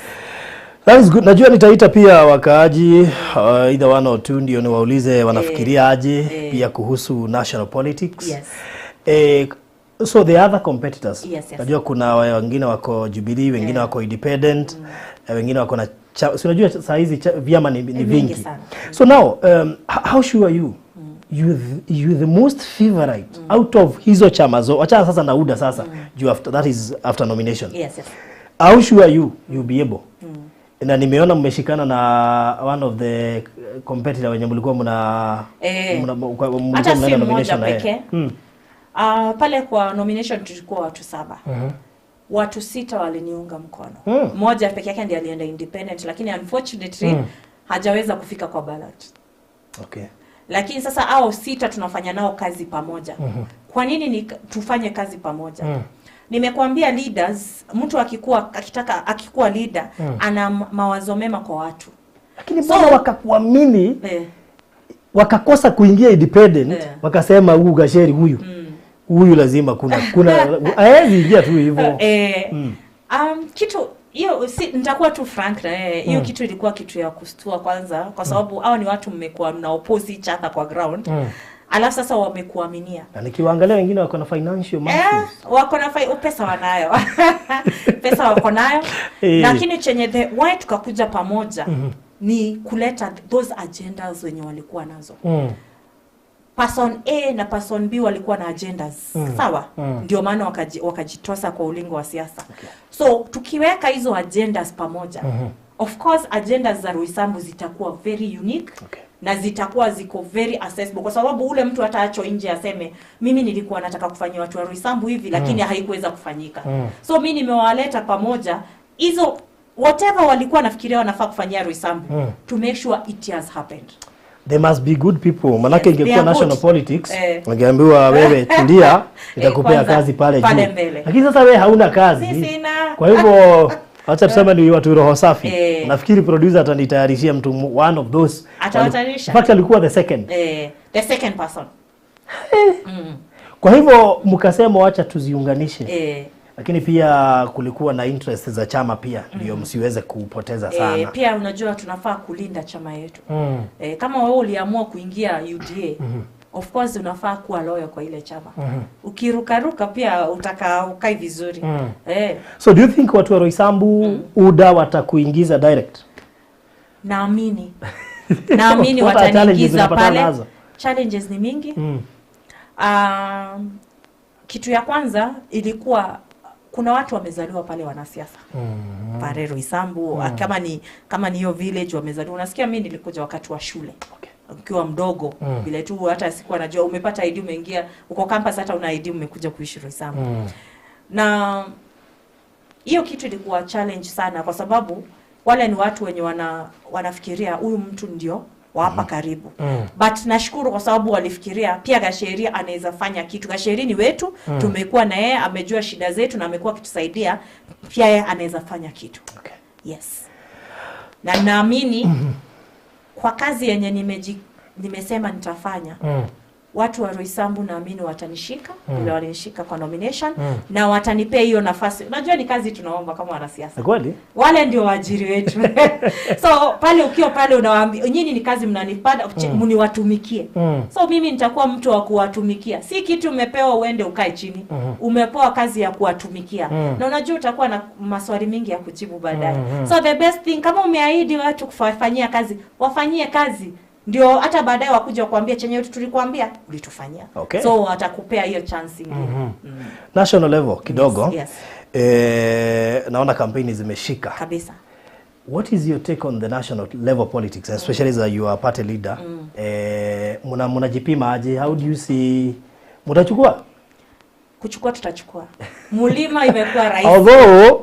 That is good. Najua nitaita pia wakaaji either one or two ndio niwaulize wanafikiria aje pia kuhusu national politics. Yes. So the other competitors. Yes. Najua kuna wengine wako Jubilee, wengine wako independent, wengine wako na so unajua saa hizi vyama ni vingi. So now how sure are you? You the most favorite out of hizo chama zo. Acha sasa na UDA sasa. That is after nomination. Yes. How sure are you be able? Na nimeona mmeshikana na one of the competitor wenye mlikuwa mna nomination pekee. Pale kwa nomination tulikuwa watu 7. Watu 6 waliniunga mkono. Mmoja pekee yake ndiye alienda independent, lakini unfortunately hajaweza kufika kwa ballot. Okay. Lakini sasa hao 6 tunafanya nao kazi pamoja. Kwa nini tufanye kazi pamoja? Nimekuambia leaders, mtu akikuwa leader, ana mawazo mema kwa watu. Lakini mbona wakakuamini, wakakosa kuingia independent, wakasema huyu Gaceri huyu lazima kuna hawezi ingia tu hivyo. Kitu hiyo nitakuwa tu frank na hiyo kitu ilikuwa kitu ya kustua kwanza, kwa sababu hao ni watu mmekuwa na oppose each other kwa ground. Alafu sasa wamekuaminia. Na nikiwaangalia wengine wako na financial muscles. Wako na pesa wanayo. Pesa wako nayo. Lakini chenye the why tukakuja pamoja ni kuleta those agendas wenye walikuwa nazo. Person A na person B walikuwa na agendas. Sawa? Ndio maana wakajitosa kwa ulingo wa siasa. So tukiweka hizo agendas pamoja, of course agendas za Roysambu zitakuwa very unique. Na zitakuwa ziko very accessible, kwa sababu ule mtu ataacho nje aseme mimi nilikuwa nataka kufanyia watu wa Roysambu hivi, lakini haikuweza kufanyika. So mimi nimewaleta pamoja hizo whatever walikuwa nafikiria wanafaa kufanyia Roysambu to make sure it has happened. They must be good people. Manake ingekuwa national politics, wangeambiwa wewe tulia, itakupea kazi pale juu. Mbele. Lakini sasa wewe hauna kazi. Sina. Kwa hivyo acha tuseme ni watu roho safi. Nafikiri producer atanitayarishia mtu one of those. Atawatayarisha. In fact alikuwa the second. The second person. Kwa hivyo mkasema acha tuziunganishe. Lakini pia kulikuwa na interest za chama pia ndio msiweze kupoteza sana. Pia unajua tunafaa kulinda chama yetu. Kama wewe uliamua kuingia UDA, of course unafaa kuwa loyal kwa ile chama. Ukirukaruka pia ukai vizuri. So do you think watu wa Roysambu UDA watakuingiza direct? Naamini wataniingiza pale. Challenges ni mingi. Kitu ya kwanza ilikuwa kuna watu wamezaliwa pale wanasiasa. Pale Roysambu, kama ni hiyo village wamezaliwa. Unasikia mimi nilikuja wakati wa shule. Ukiwa mdogo bila tu hata sikuwa najua umepata ID umeingia uko campus hata una ID umekuja kuishi Roysambu. Na hiyo kitu ilikuwa challenge sana kwa sababu wale ni watu wenye wanafikiria huyu mtu ndio wa hapa karibu. But nashukuru kwa sababu walifikiria pia Gaceri anaweza fanya kitu. Gaceri ni wetu, tumekuwa na yeye, amejua shida zetu na amekuwa akitusaidia, pia yeye anaweza fanya kitu. Yes. Na naamini kwa kazi yenye nimesema nitafanya. Watu wa Roysambu naamini watanishika, bila walinishika kwa nomination na watanipea hiyo nafasi. Unajua ni kazi tunaomba kama wanasiasa. Kweli? Wale ndio waajiri wetu. So pale ukiwa pale unawaambia nyinyi ni kazi mnanipata mniwatumikie. So mimi nitakuwa mtu wa kuwatumikia. Si kitu umepewa uende ukae chini. Umepewa kazi ya kuwatumikia. Na unajua utakuwa na maswali mengi ya kujibu baadaye. So the best thing kama umeahidi watu kufanyia kazi, wafanyie kazi. Ndio hata baadaye wakuja kuambia chenye yote tulikuambia ulitufanyia. So atakupea hiyo chance ingine. National level kidogo. Yes. Naona kampeni zimeshika. Kabisa. What is your take on the national level politics, especially as you are party leader? Mnajipima aje? How do you see mtachukua? Kuchukua tutachukua. Mulima imekuwa rahisi. Although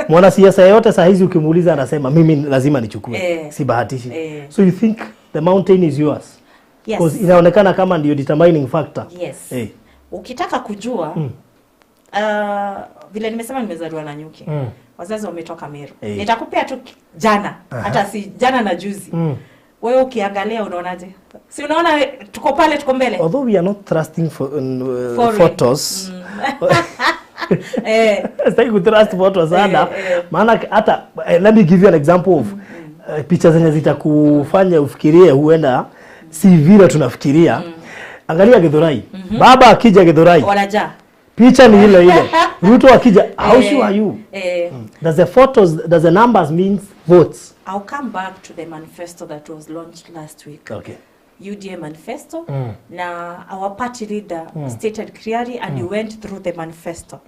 mwanasiasa yote saa hizi ukimuuliza anasema mimi lazima nichukue. Si bahatishi. So you think the mountain is yours? Yes. Because inaonekana kama ndio determining factor. Yes. Ukitaka kujua vile nimesema nimezaliwa na nyuki. Wazazi wametoka Meru. Nitakupea tu jana, hata si jana na juzi. Wewe ukiangalia unaonaje? Si unaona tuko pale tuko mbele. Although we are not trusting photos. Sitaki kutrust photos sana. Maana hata let me give you an example of picha zenye zitakufanya ufikirie huenda si vile tunafikiria. Angalia Githurai. Baba akija Githurai. Wanaja. Picha ni ile ile. Ruto akija, how sure are you? Does the numbers mean votes? I'll come back to the manifesto that was launched last week. UDA manifesto. Now our party leader stated clearly and he went through the manifesto.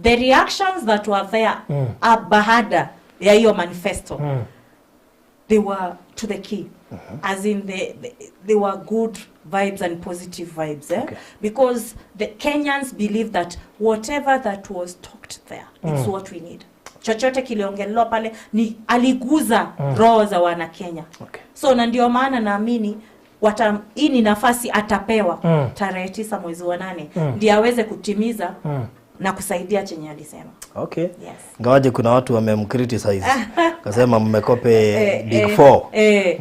The reactions that were there bahada ya hiyo manifesto, they were to the key. As in they were good vibes and positive vibes. Because the Kenyans believe that whatever that was talked there, it's what we need. Chochote kiliongelwa pale ni aliguza roho za wana Kenya. So na ndio maana naamini hii ni nafasi atapewa tarehe 9 mwezi wa 8 ndio aweze kutimiza na kusaidia chenye alisema. Yes. Ngawaje kuna watu wamemcriticize. Kasema mmekope Big 4.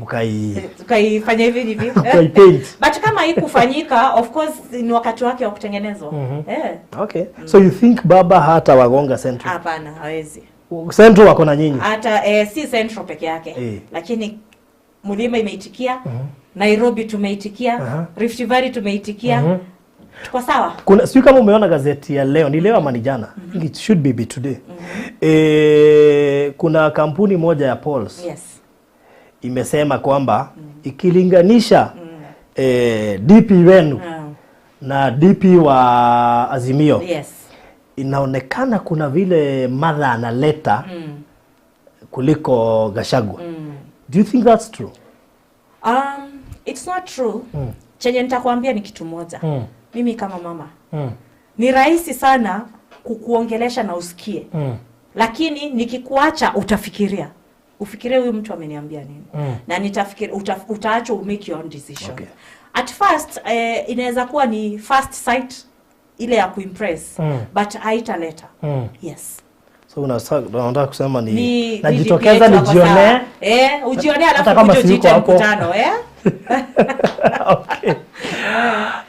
Mkaifanya hivi. But kama haikufanyika of course ni wakati wake wa kutengenezwa. So you think baba hata wagonga Central? Hapana, hawezi. Central wako na nyinyi? Hata si Central peke yake. Lakini Mulima imeitikia, Nairobi tumeitikia, Rift Valley tumeitikia. Tuko sawa? Sio kama umeona gazeti ya leo, ni leo ama ni jana? I think it should be today. Kuna kampuni moja ya polls. Imesema kwamba ikilinganisha DP wenu na DP wa Azimio. Inaonekana kuna vile madha analeta kuliko Gachagua. Do you think that's true? It's not true. Chenye nitakwambia ni kitu moja. Mimi kama mama. Ni rahisi sana kukuongelesha na usikie. Lakini nikikuacha utafikiria. Ufikirie huyu mtu ameniambia nini. Na nitafikiria utaacha make your own decision. At first inaweza kuwa ni first sight ile ya kuimpress but haitaleta. Yes. So unataka kusema ni najitokeza nijione ujione alafu kujiita mkutano Okay.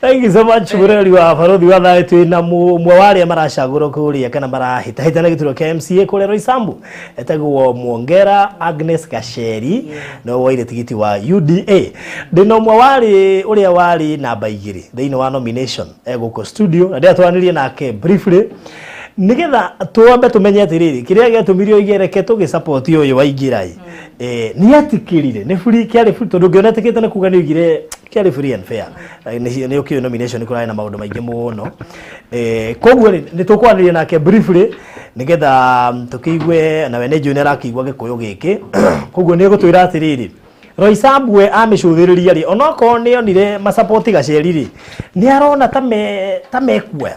Thank you so much Mureli wa Barothi wa Thayũ na mwe wale maracagũrwo kũrĩa kana marahita na gĩturwa kĩa MCA kũrĩa Roysambu etagwo Mwongera Agnes Gaceri no waire tigiti wa UDA ndino mwe wale ũrĩa wali namba 2 thĩinĩ wa nomination egũkũ studio na ndĩatwaranirie nake briefly nigetha tuambe tumenye atiriri kiria gĩatũmirio igereke tũgĩsupport ũyũ waingĩra ni atikirire ni free kiari free tondu ngionetekete na kuga ni igire kiari free and fair ni okio nomination kurai na maundu maingi muno koguo ni tukwaniria nake briefly nigetha tukiigwe na wene junior akigwa gikuyu giki koguo ni gutwira atiriri Roysambu we amicũthĩrĩria ri onako ni onire ma support Gaceri ri ni arona ta mekuoya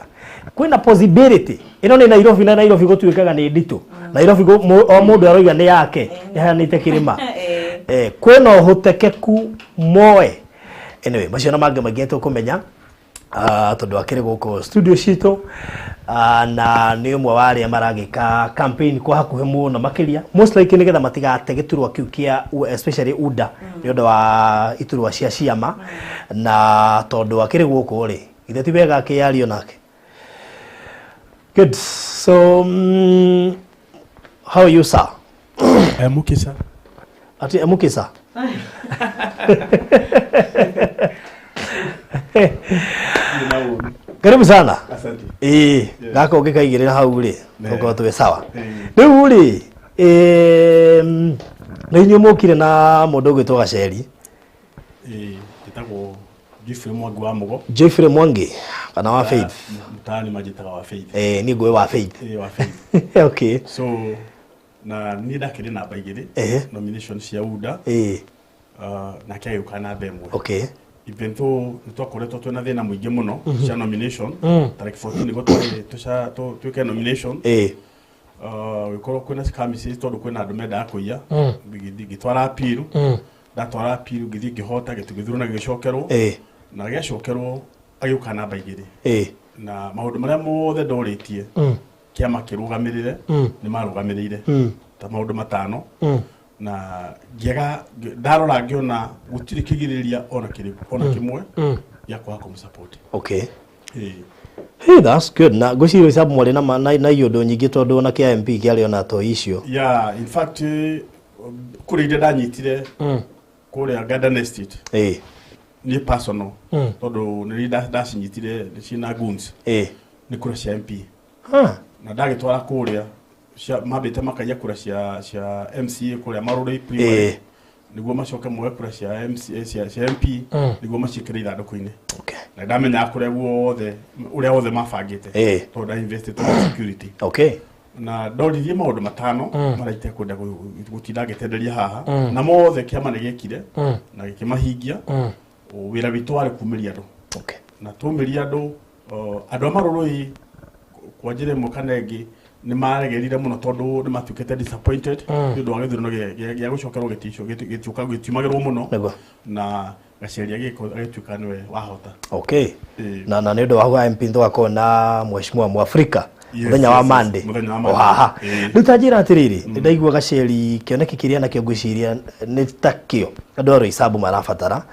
kwina possibility ino ni Nairobi na Nairobi gutuikaga ni ndito Nairobi o mundu aroiga ni yake yahanite kirima kwina uhotekeku moe anyway macio na mange magento kumenya tondu akiri guko studio cito na ni umwe wari maragika campaign kwa hakuhe muno makiria most likely nigetha matigate giturwa kiu kia especially UDA ni undu wa iturwa cia ciama na tondu akiri guko ri ithe ti wega kiario nake. Good. So, how are you, sir? Mukisa. Ati Mukisa. Karibu sana. Asante. Gako ukikaigirira hau ri. Uko tuwe sawa. Riu ri ni mukire na mundu gwitwa Gaceri. Gitagwo Jeffrey Mwangi wa Mugo. Jeffrey Mwangi kana wa Faith. Mutani majitaga wa Faith. Ni gwe wa Faith. Wa Faith. Okay. So na ni dakiri na baigiri nomination cia UDA. Na kia yukana bemwe. Okay. Evento nitwakoretwo twina thina muingi muno cia nomination tariki 14 nigo twike nomination wikorwo kwina scams tondu kwina andu menda kuiya gitwara appeal ndatwara appeal githi ngihota gitugithuru na gicokerwo na gicokerwo agiuka namba igiri na maundu maria mothe ndoritie kiama kirugamirire ni marugamirire ta maundu matano na giga ndarora ngiona gutiri kigiriria ona kimwe ya kwa kumsupport. Okay. Hey, that's good. Na goshi Roysambu mwale na yodo nyingi tondu na kia MP kiari ona to issue. Yeah, in fact kuri ide danyitire kuri Garden Estate. Ni personal. Tondu ni dacinyitire cina guns. Ni kura cia MP. Na ndagitwara kuria mabite makajia kura cia MCA kuria Maruri primary. Niguo macoke mwe kura cia MCA cia MP niguo macikire ithanduku-ini. Okay. Na ndamenya kure guothe uria othe mabangite tondu invested in security. Okay. Na ndoririe maundu matano maraite kwenda gutinda gitenderia haha na mothe kiama nigikire na gikimahingia wira witu wari kumiria andu. Okay. Na tumiria andu andu amarurui kwa njire mukanengi ni maregerire muno tondu ni matukete disappointed ndu wa githurano gia gucokerwo gitiuka gitiumagirwo muno na Gaceri agituka niwe wahota. Okay. Na ndio wa MP ndo akona mheshimiwa Mwafrika muthenya wa Monday. Haha. Rutajira atiriri ndaigua Gaceri kioneki kiria na kio gwiciria ni takio andu Roysambu marabatara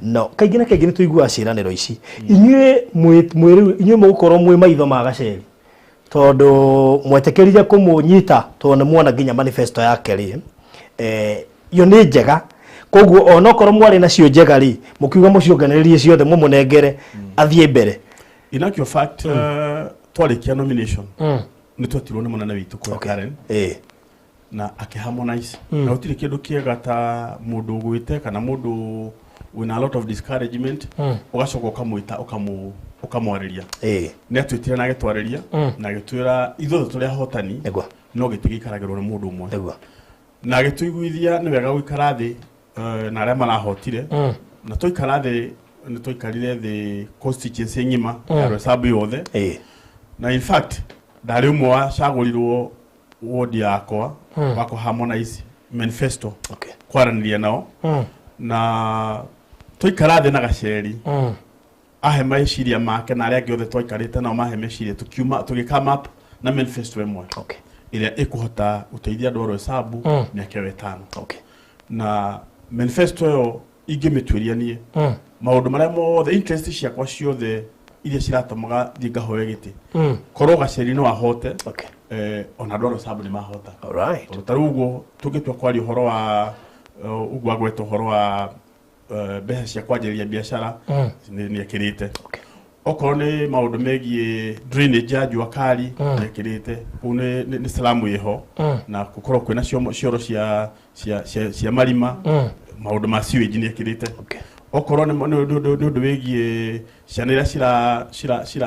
no kaingĩ na kaingĩ tuigua ciraniro ici inyuĩ mukorwo mwe maitho ma Gaceri tondu mwetekerire kumunyita tondu muona nginya manifesto yake ri yo ni njega koguo ona korwo mwari na cio njega ri mukiuga mucionganiririe ciothe mumunengere athie mbere. In actual fact twarikia nomination ni twatirwo ni munene witu kwa Karen na akiharmonize na utiri kindu kiega ta mundu gwite kana mundu with a lot of discouragement ugacoka ukamwita ukamwariria ni atwitire na gitwariria na gitwira ithuothe turi ahotani no gitigikaragerwo ni mundu umwe na gituiguithia ni wega guikara thi na aria marahotire na tuikara thi ni tuikarire thi constituency ngima ya Roysambu yothe na in fact ndari umwe wacagurirwo ward yakwa wako harmonize manifesto kwaraniria nao na tuikara thi na Gaceri ahe meciria make na aria giothe twaikarite na mahe meciria tukiuma tugikama up na manifesto emwe okay iria ikuhota uteithia andu a Roysambu miaka 5 okay na manifesto yo ingimitwiria nie maundu maria mothe interest ciakwa ciothe iria ciratamaga thiga hoye giti korwo Gaceri no ahote okay ona andu a Roysambu ni mahota all right tarugo tugitua kwari horo wa ugwa gweto horo wa mbeca cia kwanjĩrĩria biacara nĩ ekĩrĩte okay okorwo nĩ maũndũ megiĩ drainage ya njũa kari nĩ ekĩrĩte kũu nĩ salamu ĩho na gũkorwo kwĩna cioro cia marima maũndũ ma sewage nĩ ekĩrĩte okay okorwo nĩ ũndũ wĩgiĩ ciana iria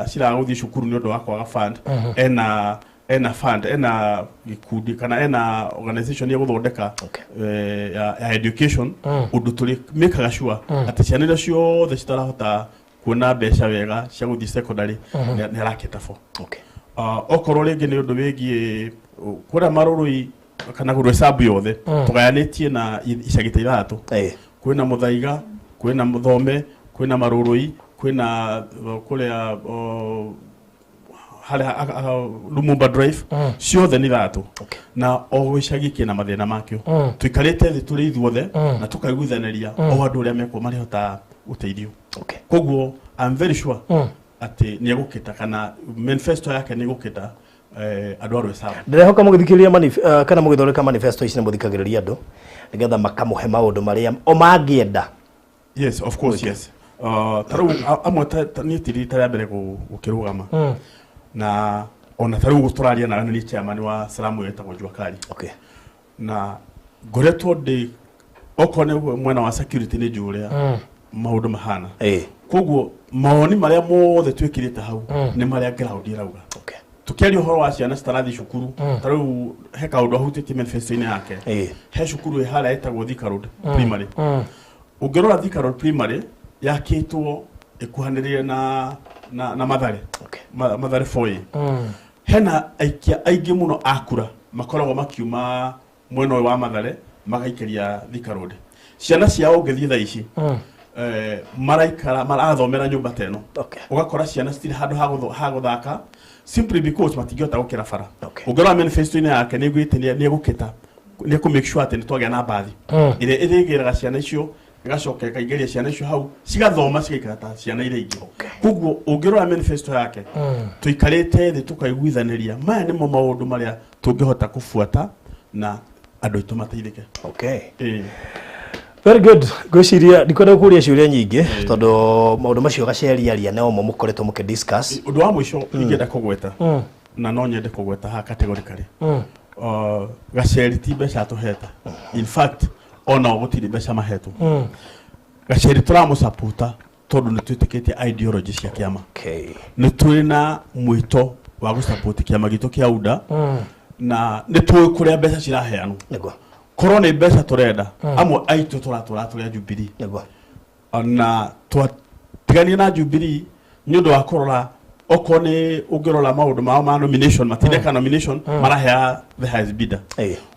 ciragũthiĩ cukuru nĩ ũndũ wa kwaga fund ena fund ena gikundi kana ena organization ya guthondeka ya education undu tuli mekaga sure ati ciana iria ciothe citarahota kuona mbeca wega cia guthii secondary ni araketa fo okay okorwo ringi ni undu wigie kuria marurui kana Roysambu yothe tugayanĩtie na icagita ithatu kwina Muthaiga kwina Muthome kwina Marurui kwina kuria Lumumba Drive ciothe ni thatu na o gicagi kina mathina makio tuikarite thi turi ithuothe na tukaiguithaniria o andu aria meko marihota uteithio koguo I'm very sure ati ni egukita kana manifesto yake ni egukita andu a Roysambu ndirehoka mugithikiriria kana mugithoreka manifesto ici ni muthikagiriria andu nigetha makamuhe maundu maria o mangienda yes of course yes taru amwe ni tirita ya mbere gukirugama na ona taru guturaria na ni chairman wa salamu yetagwo njũa kari okay na ngoretwo ndi okone mwena wa security ni njuria maundu mahana koguo maoni maria mothe twikirite hau ni maria ground irauga okay tukiaria uhoro wa ciana citarathi cukuru taru he kaundu ahutĩtie manifesto-inĩ yake he cukuru ihara etagwo Thika Road primary ungirora Thika Road primary yakitwo ikuhanĩrĩire na Mathare Mathare foi hena aikia aingĩ muno akura makoragwo makiuma mwena wa Mathare magaikeria Thika Road ciana ciao ngĩthiĩ thaa ici maraikara marathomera nyũmba teno ugakora ciana citiri handu ha guthaka simply because matingĩhota gũkĩra bara ungĩrora manifesto-inĩ yake nĩ gwĩtĩnia nĩ egũkĩta nĩ ku make sure atĩ nĩ twagĩa na mbathi ĩrĩa ĩrĩgĩraga ciana icio igacoka ikaigeria ciana icio hau cigathoma cigaikara ta ciana iria ingĩ koguo ungĩrora manifesto yake tuikarĩte thĩ tukaiguithaniria maya nĩmo maũndũ marĩa tũngĩhota kũbuata na andũ aitũ mateithĩke okay very good gwiciria ndikwenda kuria ciuria nyingi tondu maundu macio Gaceri Aria no mo mukoretwo mukidiscuss undu wa mwisho ingenda kugweta na no nyende kugweta ha categorically Gaceri ti mbeca tuheta in fact ona gutiri mbeca mahetu Gaceri turamusaputa tondu ni twitikitie ideology cia kiama ni twina mwito wa gusupport kiama gitu kia UDA na ni tuwe kuria mbeca ciraheanwo nego korwo nĩ mbeca turenda amwe aitũ tũratũra Jubilee na twatigania na Jubilee nĩ ũndũ wa kũrora okorwo nĩ ũngĩrora maũndũ mao ma nomination matindeka nomination marahea the highest bidder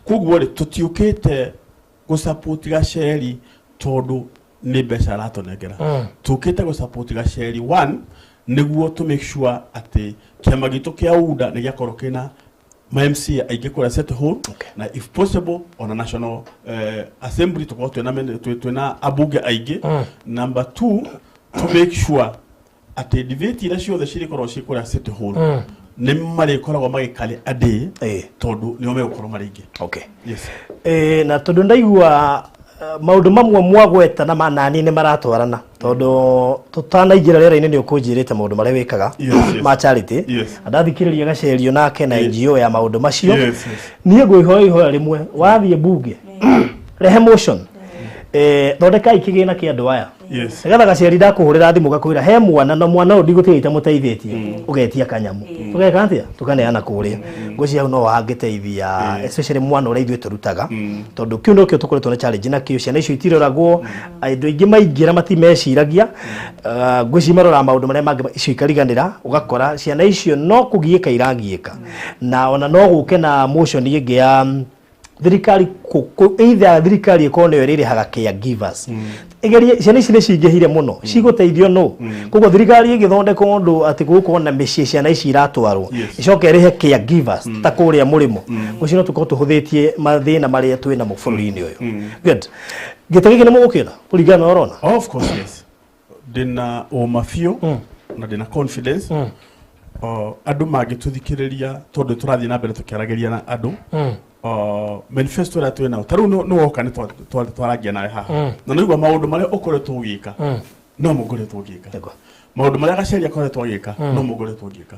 koguo rĩ tũtiũkĩte gũsupport Gaceri tondũ nĩ mbeca aratũnengera tũkĩte gũsupport Gaceri one nĩguo to make sure atĩ kĩama gitũ kia UDA nĩ gĩakorwo kĩna MMC aige kura set hole na if possible on a national assembly to go to na abunge aige number 2 to make sure at the debate ira cio the shiri kora kura set hole ne mari koragwo magikali ade tondu ni ome ukoro maringi okay yes na tondu ndaigua maundu mamwe mwagweta na manani ne maratwarana tondu tutanaingira rera-ini ni ukunjirite maundu maria wikaga ma charity ndathikiriria Gaceri onake na NGO ya maundu macio nie ngwihoihoya rimwe wathie bunge rehe motion thondeka ikigina kia andu aya nigetha Gaceri ndakuhurira thimu gakwira he mwana na mwana uyu ndigutiite muteithĩtie ugetia kanyamu tugeka atia tukaneana kuria ngwĩciria hau no wangĩteithia especially mwana ũrĩa ithuĩ tũrutaga tondu kiu nokio tukoretwo na challenge na kio ciana icio itiroragwo andũ aingĩ maingĩra matimeciragia ngwĩciria marora maũndũ marĩa mangĩ icio ikariganĩra ugakora ciana icio no kũgiĩka iragiĩka na ona no gũke na motion ĩngĩ ya thirikari either thirikari ikono yo riri haga caregivers igerie ciana ici ni cingihire muno ciguteithio no koguo thirikari igithondeka undu ati guko na mĩciĩ ciana ici iratwarwo icoke irihe caregivers ta kuria murimo ucio no tuko tuhuthitie mathina maria twina mu bũrũri-inĩ uyu good gitege kine mugukira kuringana urona of course yes dina omafio na dina confidence andu magituthikiriria tondu turathie na mbere tukiarageria na andu manifesto ra twena taru no woka ni twaragia nawe haha na no igwa maundu maria ukoretwo ugika no mugoretwo ugika maundu maria Gaceri akoretwo ugika no mugoretwo ugika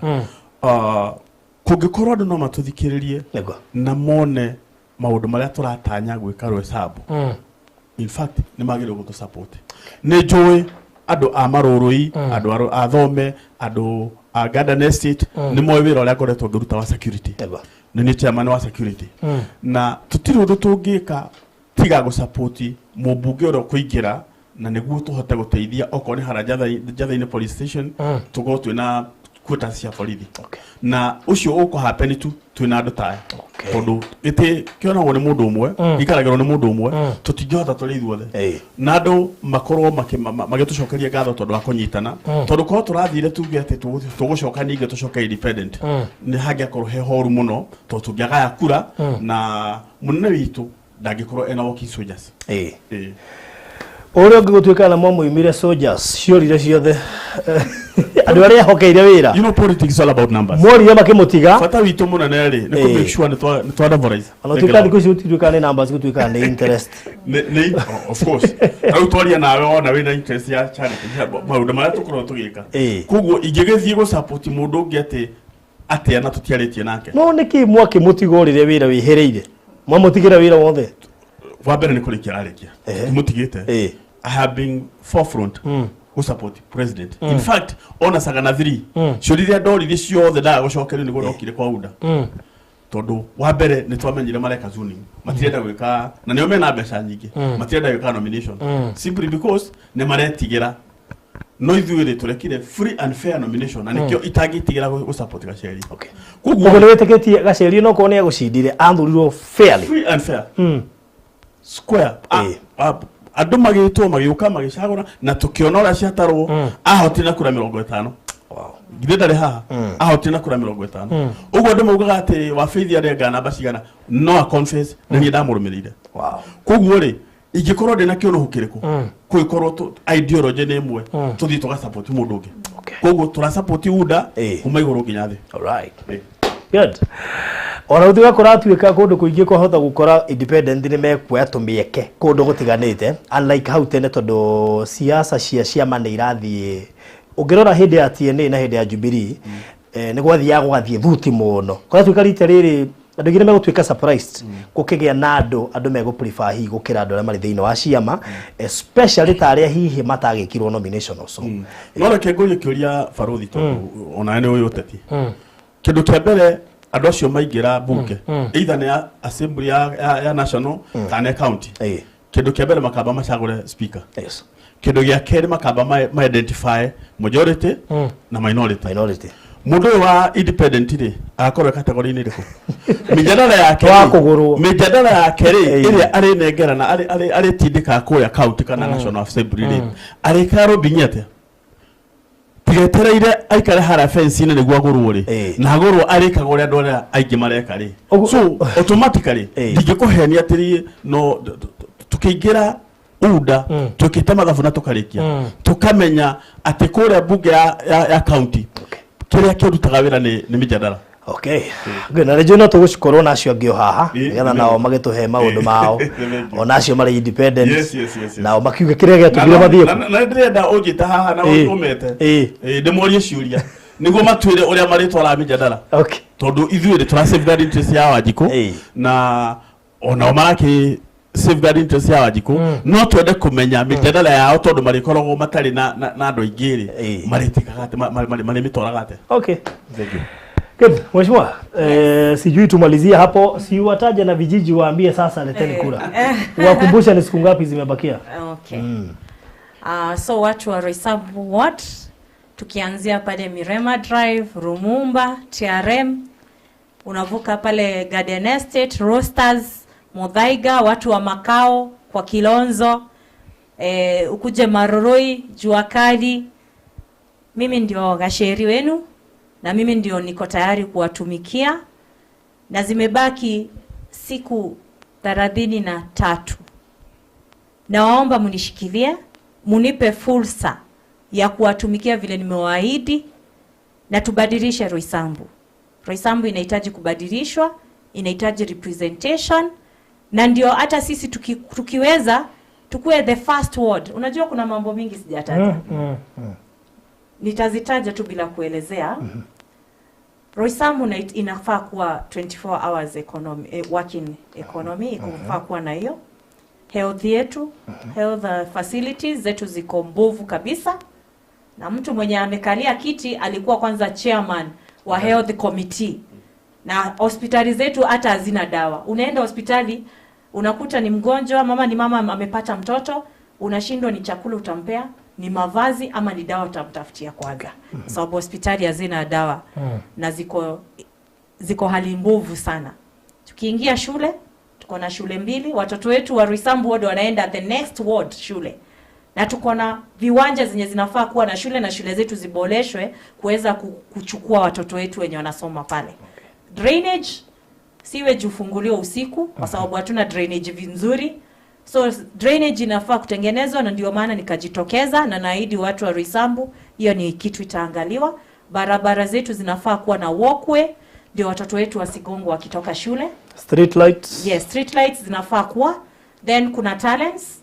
kungikorwo andu no matuthikiririe na mone maundu maria turatanya gwika Roysambu in fact ni magire gutu support ni njui andu a marurui andu a thome andu a Garden Estate ni moyo wira uria ngoretwo ngiruta wa security ni chairman wa security na tutiri undu tungika tiga go support mubunge oro kuingira na niguo tuhote guteithia okoni harajatha police station tugo twina kuta cia borithi na ucio uko happen tu twina andu taya tondu ite kiona wone mundu umwe ikaragirwo ni mundu umwe tutingihota tuli ithuothe na andu makorwo magitucokeria ngatho tondu akunyitana tondu ko turathire tuge ati tugucoka ninge tucoke independent ni hangiakorwo he horu muno tondu tungiagaya kura na munene witu ndagikorwo ena walking soldiers Ore ngigutuika na momo imire soldiers ciorire ciothe andu aria hokeire wira you know politics all about numbers mori ya makimutiga fata witu munene ri ni ku make sure ni twada voice ano tukadi ku tutuika ni numbers gutuika ni interest ni of course au twaria nawe ona wina interest ya charity maundu maria tukorwo tugika kuguo ingigethie go support mundu ungi ati ana tutiaritie nake no niki mwaki mutigorire wira wihereire mwamutigira wira wothe wabere ni kurikia arikia mutigite I have been forefront who support president in fact ona sagana 3 shorire ndorire ciothe da gucokerio nigo ndokire kwa unda tondu wabere ni twamenyire mareka zoning matirenda gwika na nio mena mbeca nyingi matirenda gwika nomination simply because ne maretigira no ithuire turekire free and fair nomination na nikio itagitigira go support Gaceri kuguo ni weteketie Gaceri no ko ne gucindire anthurirwo fairly free and fair square andu magitwo magiuka magicagura na tukiona ora ciatarwo ahotina kura 50 githe ndari haha ahotina kura 50 uguo andu maugaga ati wa faith arenga namba cigana no a confess na ni ndamurumirire kuguo ri ingikorwo ndina kiono hukiriku kuikorwo ideology ni imwe tuthi tuga support mundu ungi kuguo tura support uda kuma iguru nginya thi all right good ora uthiga kuratuika kundu kuingi kuhota gukora independent ni mekuya tumieke kundu gutiganite unlike how tene tondu siasa cia mane irathie ungirora hindi ya TNA na hindi ya Jubilee ni gwathie thuti muno kora tuikarite riri andu ngine megutuika surprised gukigia na andu megu prefer hi gukira andu aria mari thiini wa ciama especially ta aria hihi matagikirwo nomination also no reke ngurie kiuria baruthi tondu ona ni uyu uteti kindu kia mbere andu acio maingira bunge either ni assembly ya national kana county kindu kia mbere makamba macagure speaker kindu gia keri makamba ma identify majority na minority mundu wa independent ri akorwo category ni riku mijadala yake ri iria ari negera na ari tindika kuya county kana national assembly ri ari karo binyete tigetereire aikare hara fence ine niguo agurwo ri na agurwo ari kagore andu aria aingi mareka ri so automatically ndingikuhenia atiri no tukiingira uda tukita mathabu na tukarikia tukamenya ati kuria bunge ya county kiria kirutaga wira ni mijadala Gena rejo no tugucikorwo nacio angio haha nigetha nao magituhe maundu mao onacio mari independent nao makiuga kiria giatugire mathie na ndirenda ungita haha na umete ndimurie ciuria niguo matwire uria mari twara mijadala tondu ithuire tura safeguard interest ya Wanjiku na ona maraki safeguard interest ya Wanjiku no twende kumenya mijadala yao tondu mari koragwo matari na andu aingiri mari tikagate mari mitoragate thank you. Good. Mheshimiwa, sijui tumalizie hapo, si wataje na vijiji waambie sasa leteni kura. Wakumbusha ni siku ngapi zimebakia. So watu wa Roysambu what? Tukianzia pale Mirema Drive, Rumumba, TRM, unavuka pale Garden Estate, Roasters, Muthaiga, watu wa Makao kwa Kilonzo, ukuje Maroroi, Jua Kali. Mimi ndio Gaceri wenu na mimi ndio niko tayari kuwatumikia, na zimebaki siku 33. Nawaomba munishikilie, munipe fursa ya kuwatumikia vile nimewaahidi, na tubadilishe Roysambu. Roysambu inahitaji kubadilishwa, inahitaji representation, na ndio hata sisi tukiweza tukue the first ward. Unajua kuna mambo mingi sijataja. Nitazitaja tu bila kuelezea. Roysambu inafaa kuwa 24 hours economy, working economy, inafaa kuwa na hiyo. Health yetu, health facilities zetu ziko mbovu kabisa. Na mtu mwenye amekalia kiti alikuwa kwanza chairman wa health committee. Na hospitali zetu hata hazina dawa. Unaenda hospitali, unakuta ni mgonjwa, mama amepata mtoto, unashindwa ni chakula utampea, ni mavazi ama ni dawa utamtafutia kwanza. Sababu hospitali hazina dawa. Na ziko hali mbovu sana. Tukiingia shule, tuko na shule 2, watoto wetu wa Roysambu ward wanaenda the next ward shule. Na tuko na viwanja zenye zinafaa kuwa na shule, na shule zetu ziboreshwe kuweza kuchukua watoto wetu wenye wanasoma pale. Drainage sewage ufunguliwe usiku kwa sababu hatuna drainage nzuri. So drainage inafaa kutengenezwa, na ndio maana nikajitokeza na naahidi watu wa Roysambu hiyo ni kitu itaangaliwa. Barabara zetu zinafaa kuwa na walkway ndio watoto wetu wasigongwe wakitoka shule. Street lights. Yes, street lights zinafaa kuwa. Then kuna talents.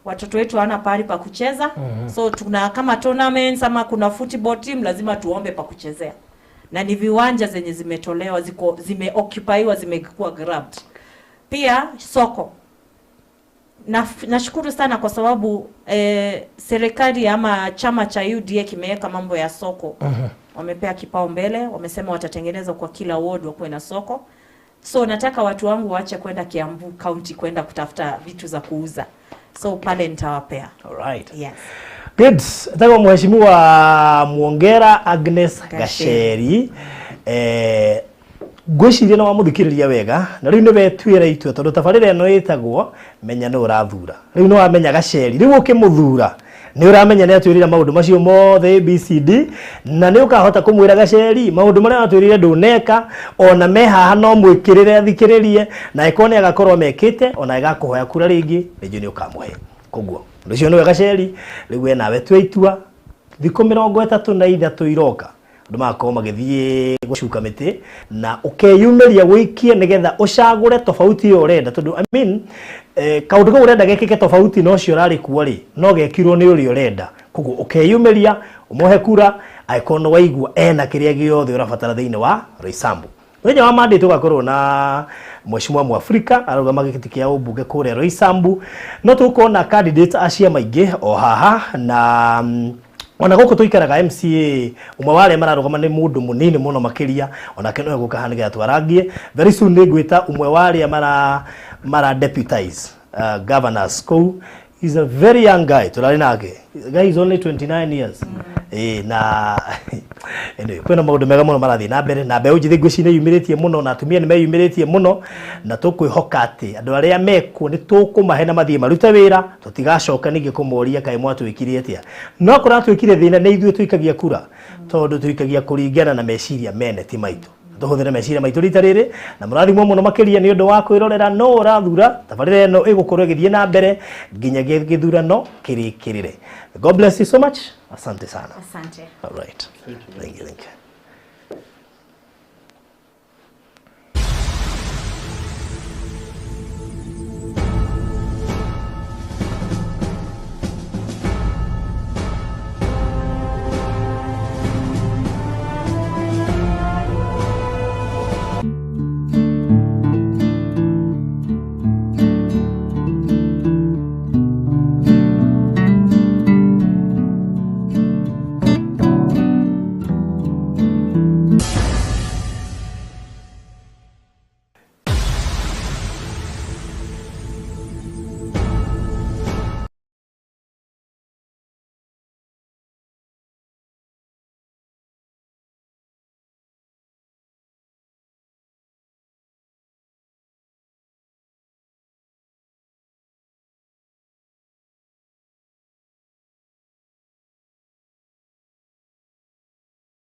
Watoto wetu hawana pahali pa kucheza. So tuna kama tournaments ama kuna football team lazima tuombe pa kuchezea. Na ni viwanja zenye zimetolewa, zimeoccupywa, zimekuwa grabbed. Pia soko. Nashukuru sana kwa sababu serikali ama chama cha UDA kimeweka mambo ya soko. Wamepea kipao mbele, wamesema watatengeneza kwa kila ward wakuwe na soko. So nataka watu wangu waache kwenda Kiambu County kwenda kutafuta vitu za kuuza. So pale nitawapea. Alright. Yes. Good. Nataka mheshimiwa Muongera Agnes Gaceri gwiciria na wamuthikiriria wega na riu ni betwira itwe tondu tabarire no itagwo menya no Urathuura. Riu no wamenya Gaceri riu ukimuthura ni uramenya ni atwirira maundu macio mothe ABCD na ni ukahota kumwira Gaceri maundu maria atwirire nduneka ona me haha no mwikirire athikiririe na ikone agakorwo mekite ona igakuhoya kura ringi niju ni ukamuhe koguo ndio no Gaceri riu nawe twaitua thikũ 33 iroka ndu makorwo magithie gucuka miti na ukeyumeria wikie nigetha ucagure tofauti yo urenda tondu I mean kaundu ko urenda gekike tofauti no cio rari kuo ri no gekirwo ni uri urenda koguo ukeyumeria umuhe kura aikono waigua ena kiria giothe urabatara thiini wa Roysambu. Wenya wa mandi tugakorwo na mheshimiwa Mwafrika arugama gikiti kia ubunge kure Roysambu no tukona candidates acia maingi o haha na ona goko tuikaraga MCA umwe wale Mararugama ni mundu munini muno makiria ona keno guka haniga twarangie very soon ni gwita umwe wale mara deputize governors school. He's a very young guy turari nake. The guy is only 29 years. Na anyway kwena maundu mega muno marathi na mbere na mbeũ njithi ngwicine yumiritie muno na atumia ni meyumiritie muno na tukwihoka ati andu aria meko ni tukumahe na mathie marute wira tutigacoka ningi kumoria kai mwatwikirie atia no kuratwikire thina ni ithuĩ tuikagia kura tondu tuikagia kuringana na meciria mene ti maitu tuhuthire meciria maitu rita riri na murathimwo muno makiria ni undu wa kwirorera no Urathuura tabarire no igukorwo githie na mbere nginya githurano kirikirire. God bless you so much. Asante sana. Asante. All right. Thank you.